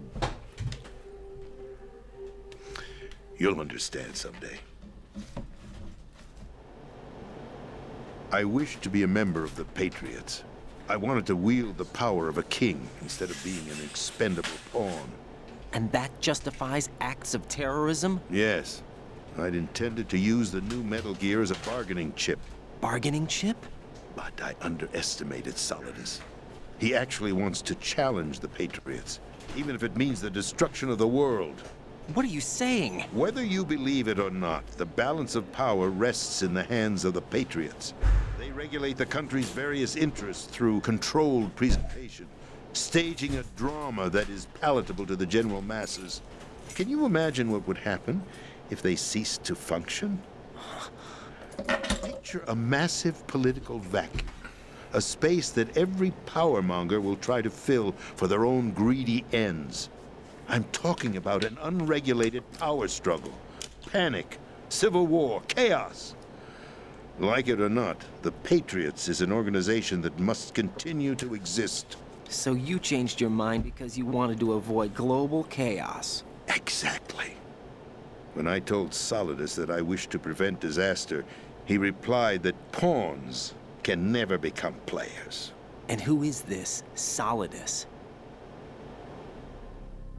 [SPEAKER 11] You'll understand someday. I wished to be a member of the Patriots. I wanted to wield the power of a king instead of being an expendable pawn.
[SPEAKER 2] And that justifies acts of terrorism?
[SPEAKER 11] Yes. I'd intended to use the new Metal Gear as a bargaining chip.
[SPEAKER 2] Bargaining chip?
[SPEAKER 11] But I underestimated Solidus. He actually wants to challenge the Patriots, even if it means the destruction of the world.
[SPEAKER 2] What are you saying?
[SPEAKER 11] Whether you believe it or not, the balance of power rests in the hands of the Patriots. They regulate the country's various interests through controlled presentation, staging a drama that is palatable to the general masses. Can you imagine what would happen if they ceased to function? Picture a massive political vacuum, a space that every powermonger will try to fill for their own greedy ends. I'm talking about an unregulated power struggle, panic, civil war, chaos. Like it or not, the Patriots is an organization that must continue to exist.
[SPEAKER 2] So you changed your mind because you wanted to avoid global chaos.
[SPEAKER 11] Exactly. When I told Solidus that I wished to prevent disaster, he replied that pawns can never become players.
[SPEAKER 2] And who is this Solidus?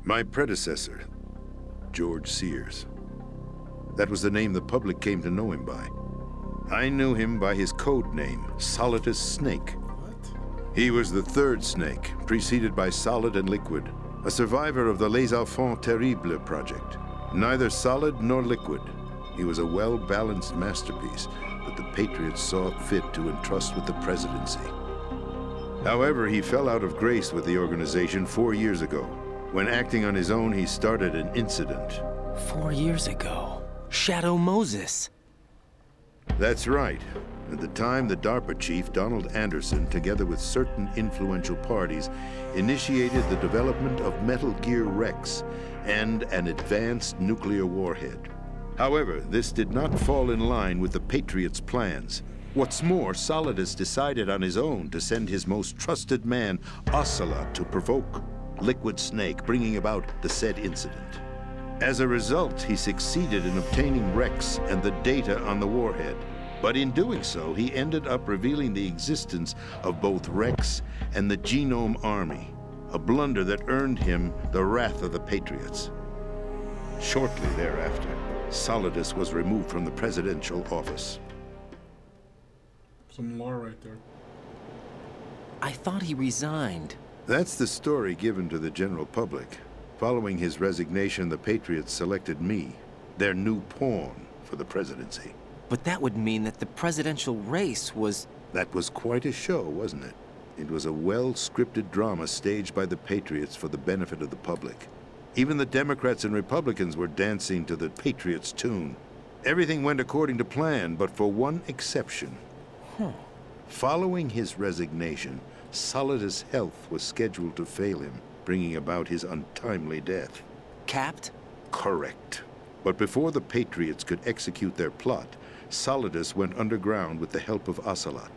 [SPEAKER 11] My predecessor, George Sears. That was the name the public came to know him by. I knew him by his code name, Solidus Snake.
[SPEAKER 1] What?
[SPEAKER 11] He was the third Snake, preceded by Solid and Liquid, a survivor of the Les Enfants Terribles project. Neither solid nor liquid, he was a well-balanced masterpiece that the Patriots saw fit to entrust with the presidency. However, he fell out of grace with the organization 4 years ago. When acting on his own, he started an incident.
[SPEAKER 2] 4 years ago? Shadow Moses.
[SPEAKER 11] That's right. At the time, the DARPA chief, Donald Anderson, together with certain influential parties, initiated the development of Metal Gear Rex and an advanced nuclear warhead. However, this did not fall in line with the Patriots' plans. What's more, Solidus decided on his own to send his most trusted man, Ocelot, to provoke Liquid Snake, bringing about the said incident. As a result, he succeeded in obtaining Rex and the data on the warhead. But in doing so, he ended up revealing the existence of both Rex and the Genome Army, a blunder that earned him the wrath of the Patriots. Shortly thereafter, Solidus was removed from the presidential office.
[SPEAKER 1] Some lore right there.
[SPEAKER 2] I thought he resigned.
[SPEAKER 11] That's the story given to the general public. Following his resignation, the Patriots selected me, their new pawn, for the presidency.
[SPEAKER 2] But that would mean that the presidential race was...
[SPEAKER 11] That was quite a show, wasn't it? It was a well-scripted drama staged by the Patriots for the benefit of the public. Even the Democrats and Republicans were dancing to the Patriots' tune. Everything went according to plan, but for one exception. Following his resignation, Solidus' health was scheduled to fail him, bringing about his untimely death.
[SPEAKER 2] Capped?
[SPEAKER 11] Correct. But before the Patriots could execute their plot, Solidus went underground with the help of Ocelot.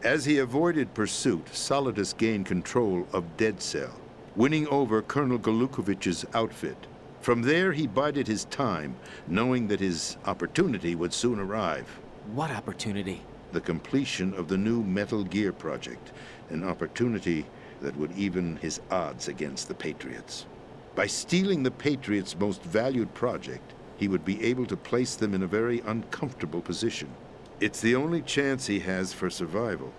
[SPEAKER 11] As he avoided pursuit, Solidus gained control of Dead Cell, winning over Colonel Golukovich's outfit. From there, he bided his time, knowing that his opportunity would soon arrive.
[SPEAKER 2] What opportunity?
[SPEAKER 11] The completion of the new Metal Gear project, an opportunity that would even his odds against the Patriots. By stealing the Patriots' most valued project, he would be able to place them in a very uncomfortable position. It's the only chance he has for survival.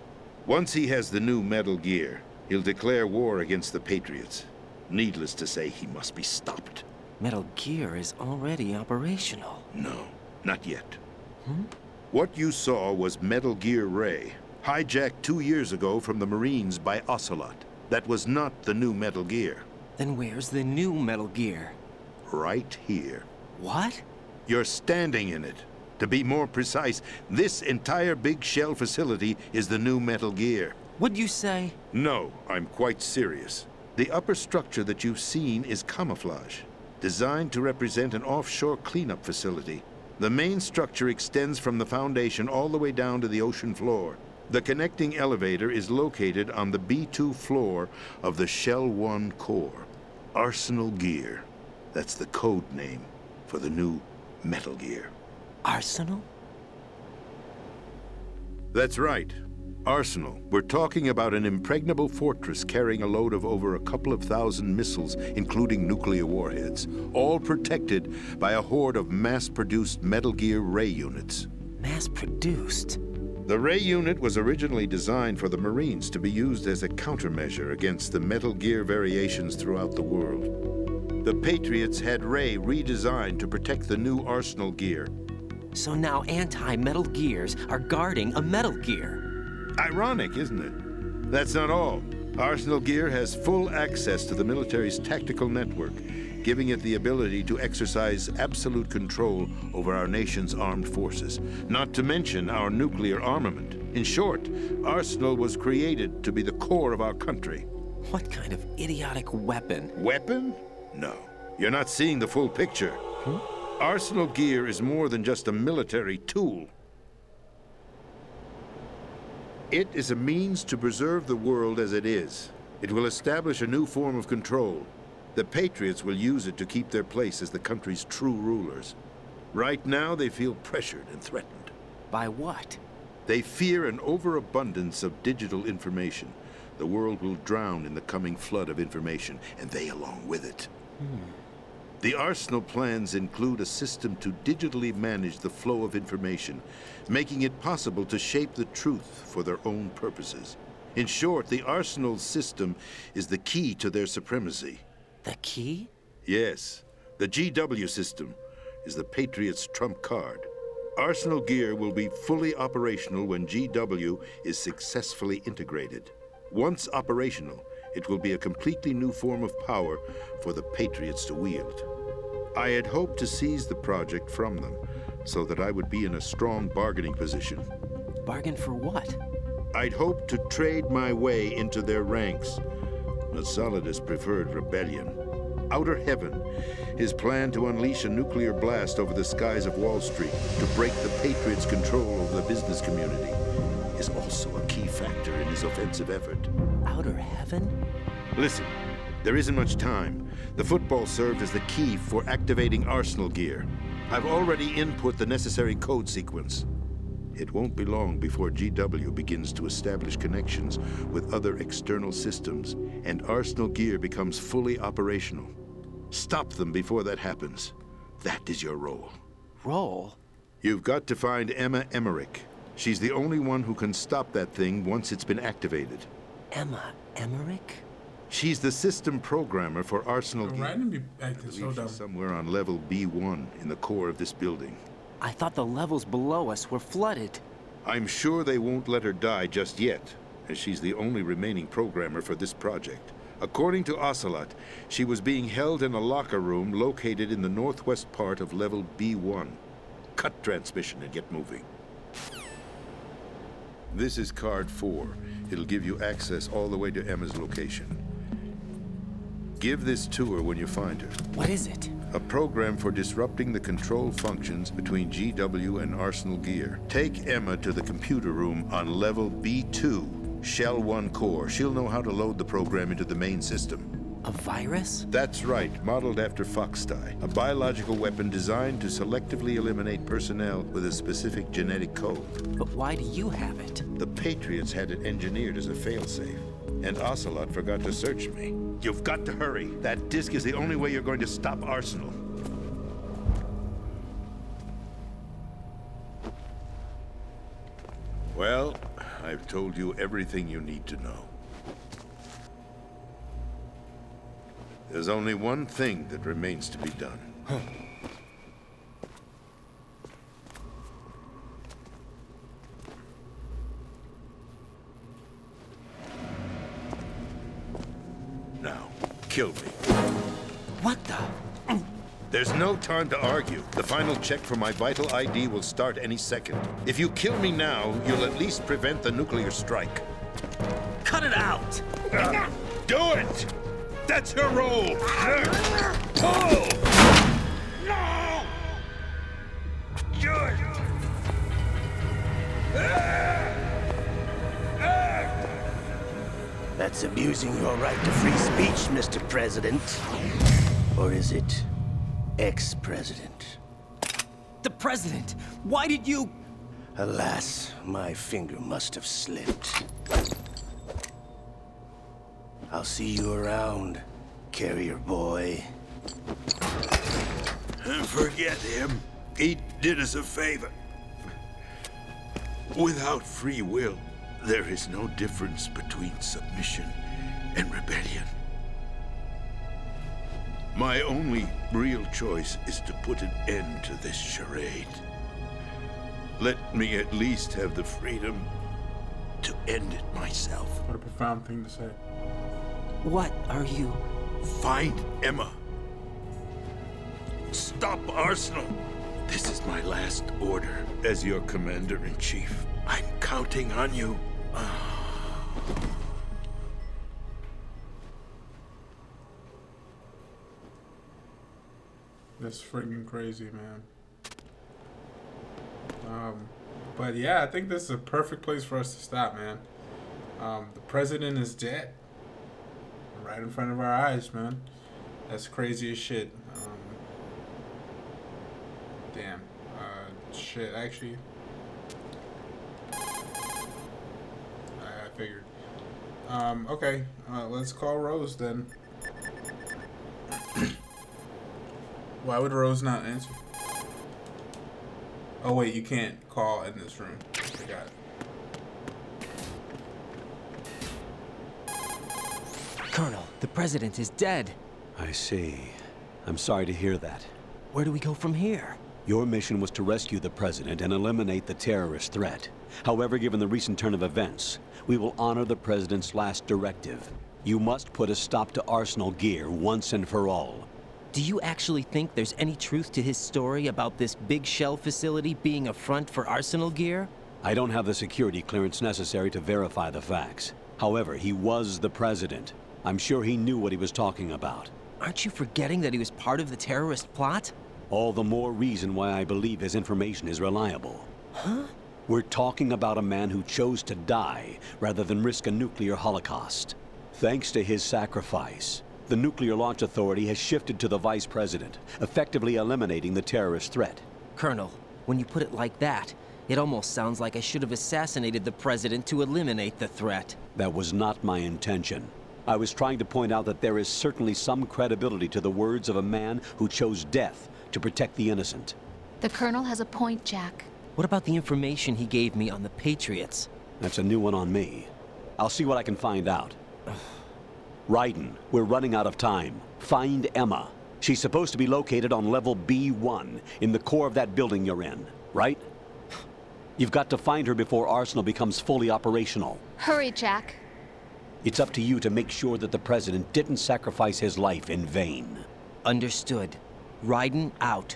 [SPEAKER 11] Once he has the new Metal Gear, he'll declare war against the Patriots. Needless to say, he must be stopped.
[SPEAKER 2] Metal Gear is already operational.
[SPEAKER 11] No, not yet. What you saw was Metal Gear Ray, hijacked 2 years ago from the Marines by Ocelot. That was not the new Metal Gear.
[SPEAKER 2] Then where's the new Metal Gear?
[SPEAKER 11] Right here.
[SPEAKER 2] What?
[SPEAKER 11] You're standing in it. To be more precise, this entire big shell facility is the new Metal Gear.
[SPEAKER 2] What'd you say?
[SPEAKER 11] No, I'm quite serious. The upper structure that you've seen is camouflage, designed to represent an offshore cleanup facility. The main structure extends from the foundation all the way down to the ocean floor. The connecting elevator is located on the B2 floor of the Shell 1 core. Arsenal Gear. That's the code name for the new Metal Gear.
[SPEAKER 2] Arsenal?
[SPEAKER 11] That's right. Arsenal. We're talking about an impregnable fortress carrying a load of over a couple of thousand missiles, including nuclear warheads, all protected by a horde of mass-produced Metal Gear Ray units.
[SPEAKER 2] Mass-produced?
[SPEAKER 11] The Ray unit was originally designed for the Marines to be used as a countermeasure against the Metal Gear variations throughout the world. The Patriots had Ray redesigned to protect the new Arsenal Gear.
[SPEAKER 2] So now anti-Metal Gears are guarding a Metal Gear.
[SPEAKER 11] Ironic, isn't it? That's not all. Arsenal Gear has full access to the military's tactical network, giving it the ability to exercise absolute control over our nation's armed forces, not to mention our nuclear armament. In short, Arsenal was created to be the core of our country.
[SPEAKER 2] What kind of idiotic weapon?
[SPEAKER 11] Weapon? No. You're not seeing the full picture. Arsenal Gear is more than just a military tool. It is a means to preserve the world as it is. It will establish a new form of control. The Patriots will use it to keep their place as the country's true rulers. Right now, they feel pressured and threatened.
[SPEAKER 2] By what?
[SPEAKER 11] They fear an overabundance of digital information. The world will drown in the coming flood of information, and they along with it. The Arsenal plans include a system to digitally manage the flow of information, making it possible to shape the truth for their own purposes. In short, the Arsenal system is the key to their supremacy.
[SPEAKER 2] The key?
[SPEAKER 11] Yes. The GW system is the Patriots' trump card. Arsenal Gear will be fully operational when GW is successfully integrated. Once operational, it will be a completely new form of power for the Patriots to wield. I had hoped to seize the project from them, so that I would be in a strong bargaining position.
[SPEAKER 2] Bargain for what?
[SPEAKER 11] I'd hoped to trade my way into their ranks, but Solidus preferred rebellion. Outer Heaven, his plan to unleash a nuclear blast over the skies of Wall Street to break the Patriots' control over the business community, is also a key factor in his offensive effort.
[SPEAKER 2] Outer Heaven?
[SPEAKER 11] Listen, there isn't much time. The football served as the key for activating Arsenal Gear. I've already input the necessary code sequence. It won't be long before GW begins to establish connections with other external systems, and Arsenal Gear becomes fully operational. Stop them before that happens. That is your role.
[SPEAKER 2] Role?
[SPEAKER 11] You've got to find Emma Emmerich. She's the only one who can stop that thing once it's been activated.
[SPEAKER 2] Emma Emmerich?
[SPEAKER 11] She's the system programmer for Arsenal Gear.
[SPEAKER 1] Raiden be acting so dumb.
[SPEAKER 11] She's somewhere on level B1 in the core of this building.
[SPEAKER 2] I thought the levels below us were flooded.
[SPEAKER 11] I'm sure they won't let her die just yet, as she's the only remaining programmer for this project. According to Ocelot, she was being held in a locker room located in the northwest part of level B1. Cut transmission and get moving. This is card 4. It'll give you access all the way to Emma's location. Give this to her when you find her.
[SPEAKER 2] What is it?
[SPEAKER 11] A program for disrupting the control functions between GW and Arsenal Gear. Take Emma to the computer room on level B2, Shell 1 core. She'll know how to load the program into the main system.
[SPEAKER 2] A virus?
[SPEAKER 11] That's right, modeled after Foxdie. A biological weapon designed to selectively eliminate personnel with a specific genetic code.
[SPEAKER 2] But why do you have it?
[SPEAKER 11] The Patriots had it engineered as a failsafe, and Ocelot forgot to search me. You've got to hurry. That disk is the only way you're going to stop Arsenal. Well, I've told you everything you need to know. There's only one thing that remains to be done. Now, kill me.
[SPEAKER 2] What the?
[SPEAKER 11] There's no time to argue. The final check for my vital ID will start any second. If you kill me now, you'll at least prevent the nuclear strike.
[SPEAKER 4] Cut it out!
[SPEAKER 11] Do it! That's her role! Pull!
[SPEAKER 4] No!
[SPEAKER 11] Good!
[SPEAKER 12] That's abusing your right to free speech, Mr. President. Or is it ex-president?
[SPEAKER 2] The president! Why did you...
[SPEAKER 12] Alas, my finger must have slipped. I'll see you around, carrier boy.
[SPEAKER 11] Forget him. He did us a favor. Without free will, there is no difference between submission and rebellion. My only real choice is to put an end to this charade. Let me at least have the freedom to end it myself.
[SPEAKER 1] What a profound thing to say.
[SPEAKER 2] What are you...
[SPEAKER 11] Find Emma. Stop Arsenal. This is my last order as your commander-in-chief. I'm counting on you.
[SPEAKER 1] That's freaking crazy, man. But yeah, I think this is a perfect place for us to stop, man. The president is dead. Right in front of our eyes, man. That's crazy as shit. Damn. Shit, actually. I figured. Okay. Let's call Rose then. Why would Rose not answer? Oh wait, you can't call in this room. I got it.
[SPEAKER 2] Colonel, the president is dead.
[SPEAKER 6] I see. I'm sorry to hear that.
[SPEAKER 2] Where do we go from here?
[SPEAKER 6] Your mission was to rescue the president and eliminate the terrorist threat. However, given the recent turn of events, we will honor the president's last directive. You must put a stop to Arsenal Gear once and for all.
[SPEAKER 2] Do you actually think there's any truth to his story about this big shell facility being a front for Arsenal Gear?
[SPEAKER 6] I don't have the security clearance necessary to verify the facts. However, he was the president. I'm sure he knew what he was talking about.
[SPEAKER 2] Aren't you forgetting that he was part of the terrorist plot?
[SPEAKER 6] All the more reason why I believe his information is reliable.
[SPEAKER 2] Huh?
[SPEAKER 6] We're talking about a man who chose to die rather than risk a nuclear holocaust. Thanks to his sacrifice, the Nuclear Launch Authority has shifted to the Vice President, effectively eliminating the terrorist threat.
[SPEAKER 2] Colonel, when you put it like that, It almost sounds like I should have assassinated the president to eliminate the threat.
[SPEAKER 6] That was not my intention. I was trying to point out that there is certainly some credibility to the words of a man who chose death to protect the innocent.
[SPEAKER 7] The Colonel has a point, Jack.
[SPEAKER 2] What about the information he gave me on the Patriots?
[SPEAKER 6] That's a new one on me. I'll see what I can find out. Raiden, we're running out of time. Find Emma. She's supposed to be located on level B1, in the core of that building you're in, right? You've got to find her before Arsenal becomes fully operational.
[SPEAKER 7] Hurry, Jack.
[SPEAKER 6] It's up to you to make sure that the president didn't sacrifice his life in vain.
[SPEAKER 2] Understood. Raiden out.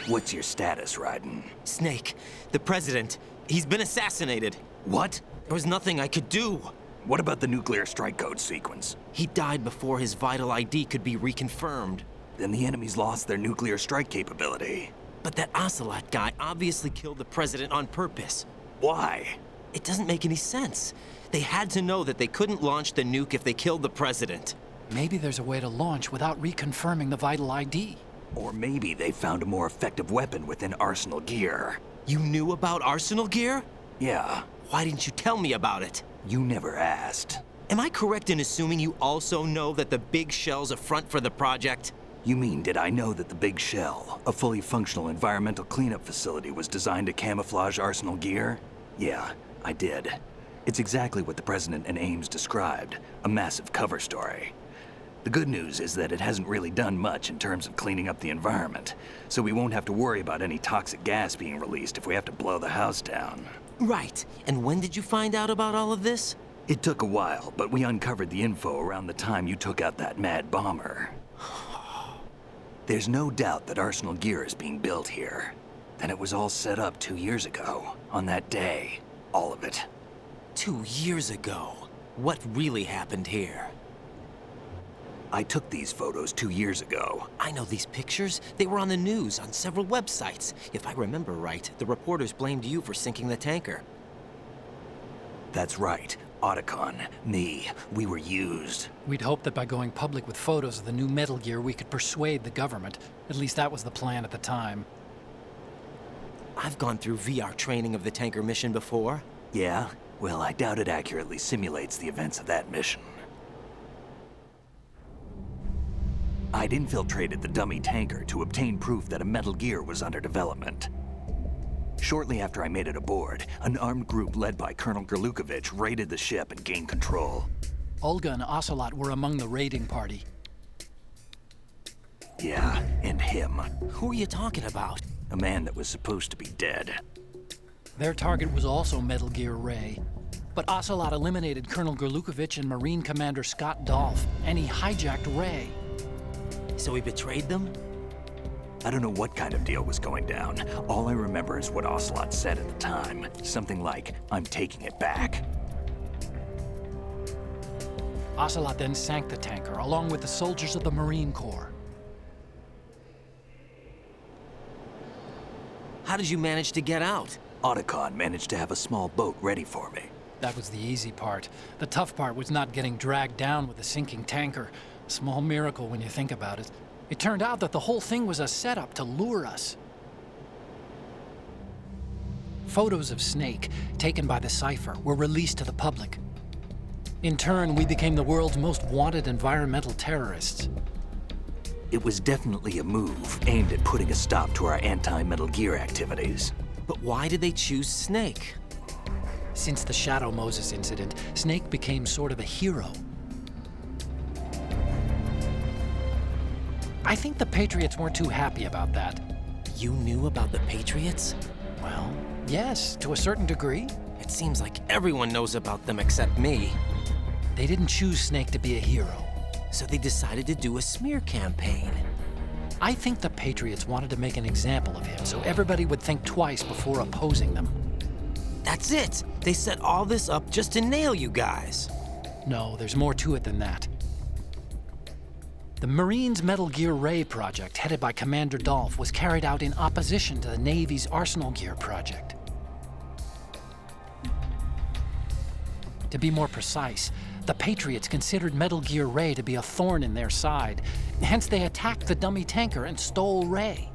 [SPEAKER 3] What's your status, Raiden?
[SPEAKER 2] Snake, the president, he's been assassinated.
[SPEAKER 3] What?
[SPEAKER 2] There was nothing I could do.
[SPEAKER 3] What about the nuclear strike code sequence?
[SPEAKER 2] He died before his vital ID could be reconfirmed.
[SPEAKER 3] Then the enemy's lost their nuclear strike capability.
[SPEAKER 2] But that Ocelot guy obviously killed the president on purpose.
[SPEAKER 3] Why?
[SPEAKER 2] It doesn't make any sense. They had to know that they couldn't launch the nuke if they killed the president.
[SPEAKER 8] Maybe there's a way to launch without reconfirming the vital ID.
[SPEAKER 3] Or maybe they found a more effective weapon within Arsenal gear.
[SPEAKER 2] You knew about Arsenal gear?
[SPEAKER 3] Yeah.
[SPEAKER 2] Why didn't you tell me about it?
[SPEAKER 3] You never asked.
[SPEAKER 2] Am I correct in assuming you also know that the Big Shell's a front for the project?
[SPEAKER 3] You mean, did I know that the Big Shell, a fully functional environmental cleanup facility, was designed to camouflage Arsenal gear? Yeah, I did. It's exactly what the President and Ames described, a massive cover story. The good news is that it hasn't really done much in terms of cleaning up the environment, so we won't have to worry about any toxic gas being released if we have to blow the house down.
[SPEAKER 2] Right. And when did you find out about all of this?
[SPEAKER 3] It took a while, but we uncovered the info around the time you took out that mad bomber. There's no doubt that Arsenal gear is being built here. Then it was all set up 2 years ago, on that day. All of it.
[SPEAKER 2] 2 years ago? What really happened here?
[SPEAKER 3] I took these photos 2 years ago.
[SPEAKER 2] I know these pictures. They were on the news, on several websites. If I remember right, the reporters blamed you for sinking the tanker.
[SPEAKER 3] That's right. Otacon, me, we were used.
[SPEAKER 8] We'd hoped that by going public with photos of the new Metal Gear, we could persuade the government. At least that was the plan at the time.
[SPEAKER 2] I've gone through VR training of the tanker mission before.
[SPEAKER 3] Yeah? Well, I doubt it accurately simulates the events of that mission. I'd infiltrated the dummy tanker to obtain proof that a Metal Gear was under development. Shortly after I made it aboard, an armed group led by Colonel Gerlukovich raided the ship and gained control.
[SPEAKER 8] Olga and Ocelot were among the raiding party.
[SPEAKER 3] Yeah, and him.
[SPEAKER 2] Who are you talking about?
[SPEAKER 3] A man that was supposed to be dead.
[SPEAKER 8] Their target was also Metal Gear Ray. But Ocelot eliminated Colonel Gerlukovich and Marine Commander Scott Dolph, and he hijacked Ray.
[SPEAKER 2] So he betrayed them?
[SPEAKER 3] I don't know what kind of deal was going down. All I remember is what Ocelot said at the time. Something like, "I'm taking it back."
[SPEAKER 8] Ocelot then sank the tanker, along with the soldiers of the Marine Corps.
[SPEAKER 2] How did you manage to get out?
[SPEAKER 3] Otacon managed to have a small boat ready for me.
[SPEAKER 8] That was the easy part. The tough part was not getting dragged down with the sinking tanker. A small miracle when you think about it. It turned out that the whole thing was a setup to lure us. Photos of Snake, taken by the Cypher, were released to the public. In turn, we became the world's most wanted environmental terrorists.
[SPEAKER 3] It was definitely a move aimed at putting a stop to our anti-Metal Gear activities.
[SPEAKER 2] But why did they choose Snake?
[SPEAKER 8] Since the Shadow Moses incident, Snake became sort of a hero. I think the Patriots weren't too happy about that.
[SPEAKER 2] You knew about the Patriots?
[SPEAKER 8] Well, yes, to a certain degree.
[SPEAKER 2] It seems like everyone knows about them except me.
[SPEAKER 8] They didn't choose Snake to be a hero.
[SPEAKER 2] So they decided to do a smear campaign.
[SPEAKER 8] I think the Patriots wanted to make an example of him so everybody would think twice before opposing them.
[SPEAKER 2] That's it! They set all this up just to nail you guys.
[SPEAKER 8] No, there's more to it than that. The Marines' Metal Gear Ray project, headed by Commander Dolph, was carried out in opposition to the Navy's Arsenal Gear project. To be more precise, the Patriots considered Metal Gear Ray to be a thorn in their side. Hence, they attacked the dummy tanker and stole Ray.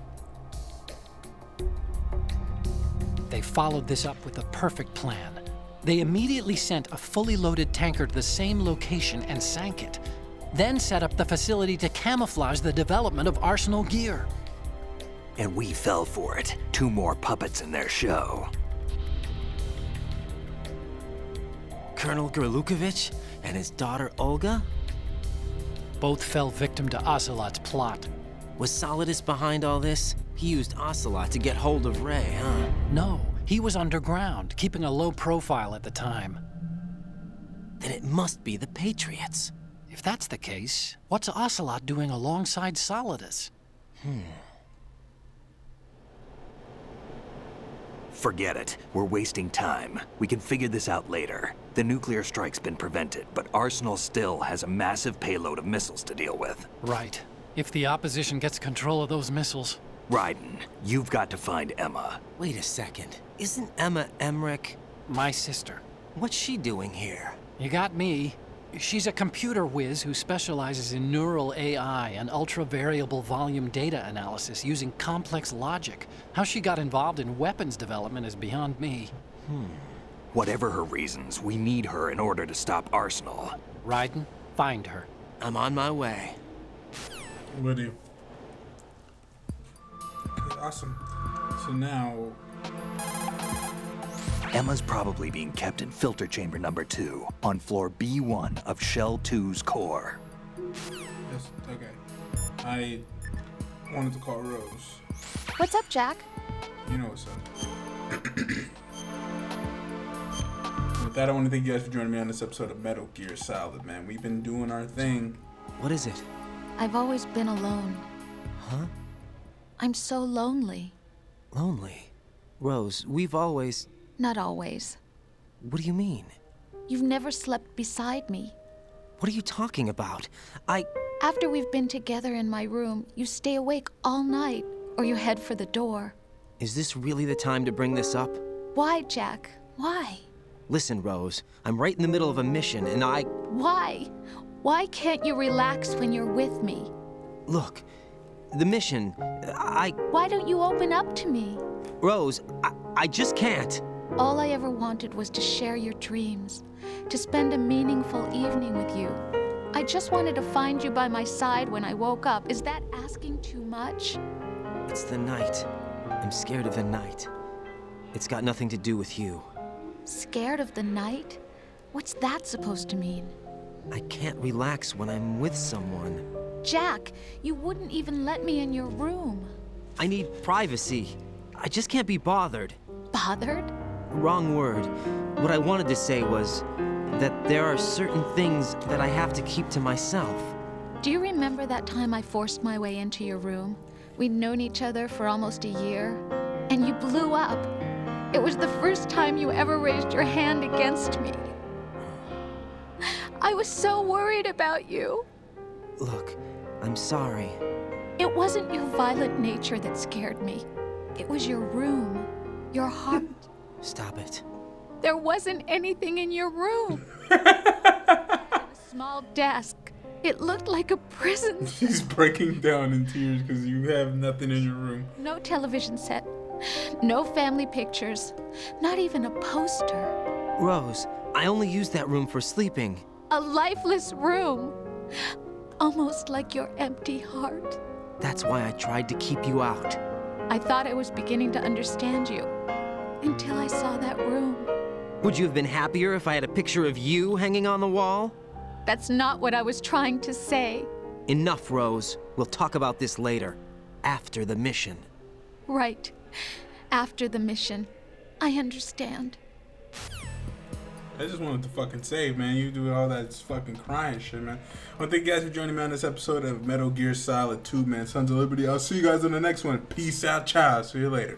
[SPEAKER 8] they followed this up with a perfect plan. They immediately sent a fully loaded tanker to the same location and sank it. Then set up the facility to camouflage the development of Arsenal gear.
[SPEAKER 3] And we fell for it. 2 more puppets in their show.
[SPEAKER 2] Colonel Gerlukovich and his daughter Olga?
[SPEAKER 8] Both fell victim to Ocelot's plot.
[SPEAKER 2] Was Solidus behind all this? He used Ocelot to get hold of Ray, huh?
[SPEAKER 8] No, he was underground, keeping a low profile at the time.
[SPEAKER 2] Then it must be the Patriots.
[SPEAKER 8] If that's the case, what's Ocelot doing alongside Solidus?
[SPEAKER 3] Forget it. We're wasting time. We can figure this out later. The nuclear strike's been prevented, but Arsenal still has a massive payload of missiles to deal with.
[SPEAKER 8] Right. If the opposition gets control of those missiles.
[SPEAKER 3] Raiden, you've got to find Emma.
[SPEAKER 2] Wait a second. Isn't Emma Emmerich?
[SPEAKER 8] My sister.
[SPEAKER 2] What's she doing here?
[SPEAKER 8] You got me. She's a computer whiz who specializes in neural AI and ultra-variable volume data analysis using complex logic. How she got involved in weapons development is beyond me.
[SPEAKER 3] Whatever her reasons, we need her in order to stop Arsenal.
[SPEAKER 8] Raiden, find her.
[SPEAKER 2] I'm on my way.
[SPEAKER 1] With you. Awesome. So now...
[SPEAKER 3] Emma's probably being kept in filter chamber number 2 on floor B1 of Shell 2's core.
[SPEAKER 1] Yes, okay. I wanted to call Rose.
[SPEAKER 7] What's up, Jack?
[SPEAKER 1] You know what's up. With that, I want to thank you guys for joining me on this episode of Metal Gear Solid, man. We've been doing our thing.
[SPEAKER 2] What is it?
[SPEAKER 7] I've always been alone.
[SPEAKER 2] Huh?
[SPEAKER 7] I'm so lonely.
[SPEAKER 2] Lonely? Rose, we've always...
[SPEAKER 7] Not always.
[SPEAKER 2] What do you mean?
[SPEAKER 7] You've never slept beside me.
[SPEAKER 2] What are you talking about?
[SPEAKER 7] After we've been together in my room, you stay awake all night, or you head for the door.
[SPEAKER 2] Is this really the time to bring this up?
[SPEAKER 7] Why, Jack? Why?
[SPEAKER 2] Listen, Rose, I'm right in the middle of a mission, and
[SPEAKER 7] Why? Why can't you relax when you're with me?
[SPEAKER 2] Look, the mission,
[SPEAKER 7] Why don't you open up to me?
[SPEAKER 2] Rose, I just can't.
[SPEAKER 7] All I ever wanted was to share your dreams, to spend a meaningful evening with you. I just wanted to find you by my side when I woke up. Is that asking too much?
[SPEAKER 2] It's the night. I'm scared of the night. It's got nothing to do with you.
[SPEAKER 7] Scared of the night? What's that supposed to mean?
[SPEAKER 2] I can't relax when I'm with someone.
[SPEAKER 7] Jack, you wouldn't even let me in your room.
[SPEAKER 2] I need privacy. I just can't be bothered.
[SPEAKER 7] Bothered?
[SPEAKER 2] Wrong word. What I wanted to say was that there are certain things that I have to keep to myself.
[SPEAKER 7] Do you remember that time I forced my way into your room? We'd known each other for almost a year, and you blew up. It was the first time you ever raised your hand against me. I was so worried about you.
[SPEAKER 2] Look, I'm sorry.
[SPEAKER 7] It wasn't your violent nature that scared me. It was your room, your heart.
[SPEAKER 2] Stop it.
[SPEAKER 7] There wasn't anything in your room. A small desk. It looked like a prison.
[SPEAKER 1] She's breaking down in tears because you have nothing in your room.
[SPEAKER 7] No television set. No family pictures. Not even a poster.
[SPEAKER 2] Rose, I only use that room for sleeping.
[SPEAKER 7] A lifeless room. Almost like your empty heart.
[SPEAKER 2] That's why I tried to keep you out.
[SPEAKER 7] I thought I was beginning to understand you. Until I saw that room.
[SPEAKER 2] Would you have been happier if I had a picture of you hanging on the wall?
[SPEAKER 7] That's not what I was trying to say.
[SPEAKER 2] Enough, Rose. We'll talk about this later. After the mission.
[SPEAKER 7] Right. After the mission. I understand.
[SPEAKER 1] I just wanted to fucking save, man. You do all that fucking crying shit, man. I want to thank you guys for joining me on this episode of Metal Gear Solid 2, man. Sons of Liberty. I'll see you guys on the next one. Peace out, child. See you later.